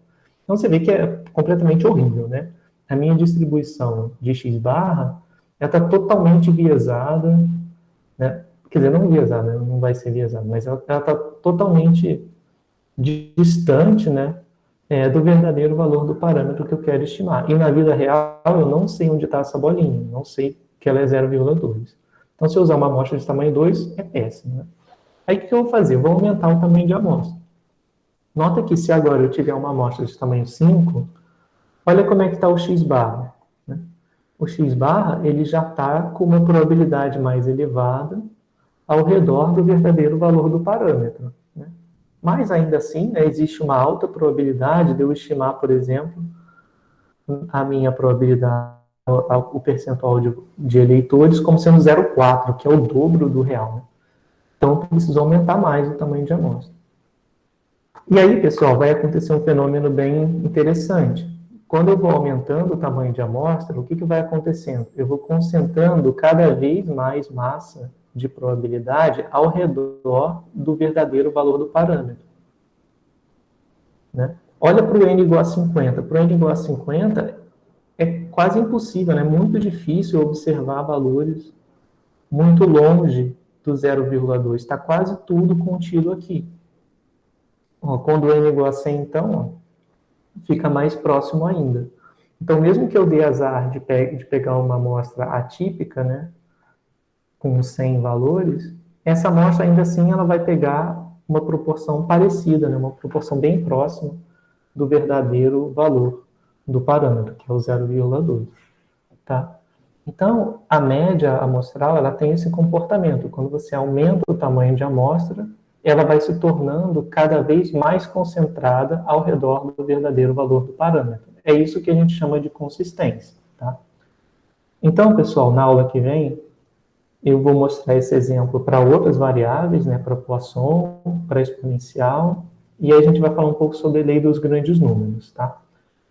Então você vê que é completamente horrível, né? A minha distribuição de x barra, ela está totalmente enviesada, né? Quer dizer, não enviesada, não vai ser enviesada, mas ela está totalmente distante, né, do verdadeiro valor do parâmetro que eu quero estimar. E na vida real, eu não sei onde está essa bolinha, não sei que ela é 0,2. Então, se eu usar uma amostra de tamanho 2, é péssimo. Né? Aí, o que eu vou fazer? Eu vou aumentar o tamanho de amostra. Nota que se agora eu tiver uma amostra de tamanho 5, olha como é que está o x barra. Né? O x barra, ele já está com uma probabilidade mais elevada ao redor do verdadeiro valor do parâmetro. Né? Mas, ainda assim, né, existe uma alta probabilidade de eu estimar, por exemplo, a minha probabilidade, o percentual de eleitores como sendo 0,4, que é o dobro do real. Né? Então, eu preciso aumentar mais o tamanho de amostra. E aí, pessoal, vai acontecer um fenômeno bem interessante. Quando eu vou aumentando o tamanho de amostra, o que vai acontecendo? Eu vou concentrando cada vez mais massa de probabilidade ao redor do verdadeiro valor do parâmetro. Né? Olha para o n igual a 50. Para o n igual a 50, é quase impossível, né? Muito difícil observar valores muito longe do 0,2. Está quase tudo contido aqui. Ó, quando o n igual a 100, então, ó, fica mais próximo ainda. Então, mesmo que eu dê azar de pegar uma amostra atípica, né, com 100 valores, essa amostra, ainda assim, ela vai pegar uma proporção parecida, né, uma proporção bem próxima do verdadeiro valor do parâmetro, que é o 0,2. Tá? Então, a média amostral, ela tem esse comportamento. Quando você aumenta o tamanho de amostra, ela vai se tornando cada vez mais concentrada ao redor do verdadeiro valor do parâmetro. É isso que a gente chama de consistência. Tá? Então, pessoal, na aula que vem, eu vou mostrar esse exemplo para outras variáveis, né, para Poisson, para exponencial, e aí a gente vai falar um pouco sobre a lei dos grandes números, tá?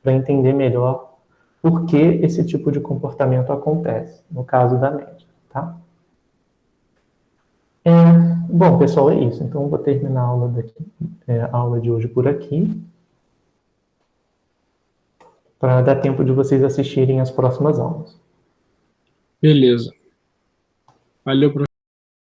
Para entender melhor por que esse tipo de comportamento acontece, no caso da média, tá? Bom, pessoal, é isso. Então, eu vou terminar a aula de hoje por aqui. para dar tempo de vocês assistirem as próximas aulas. Beleza. Valeu, professor.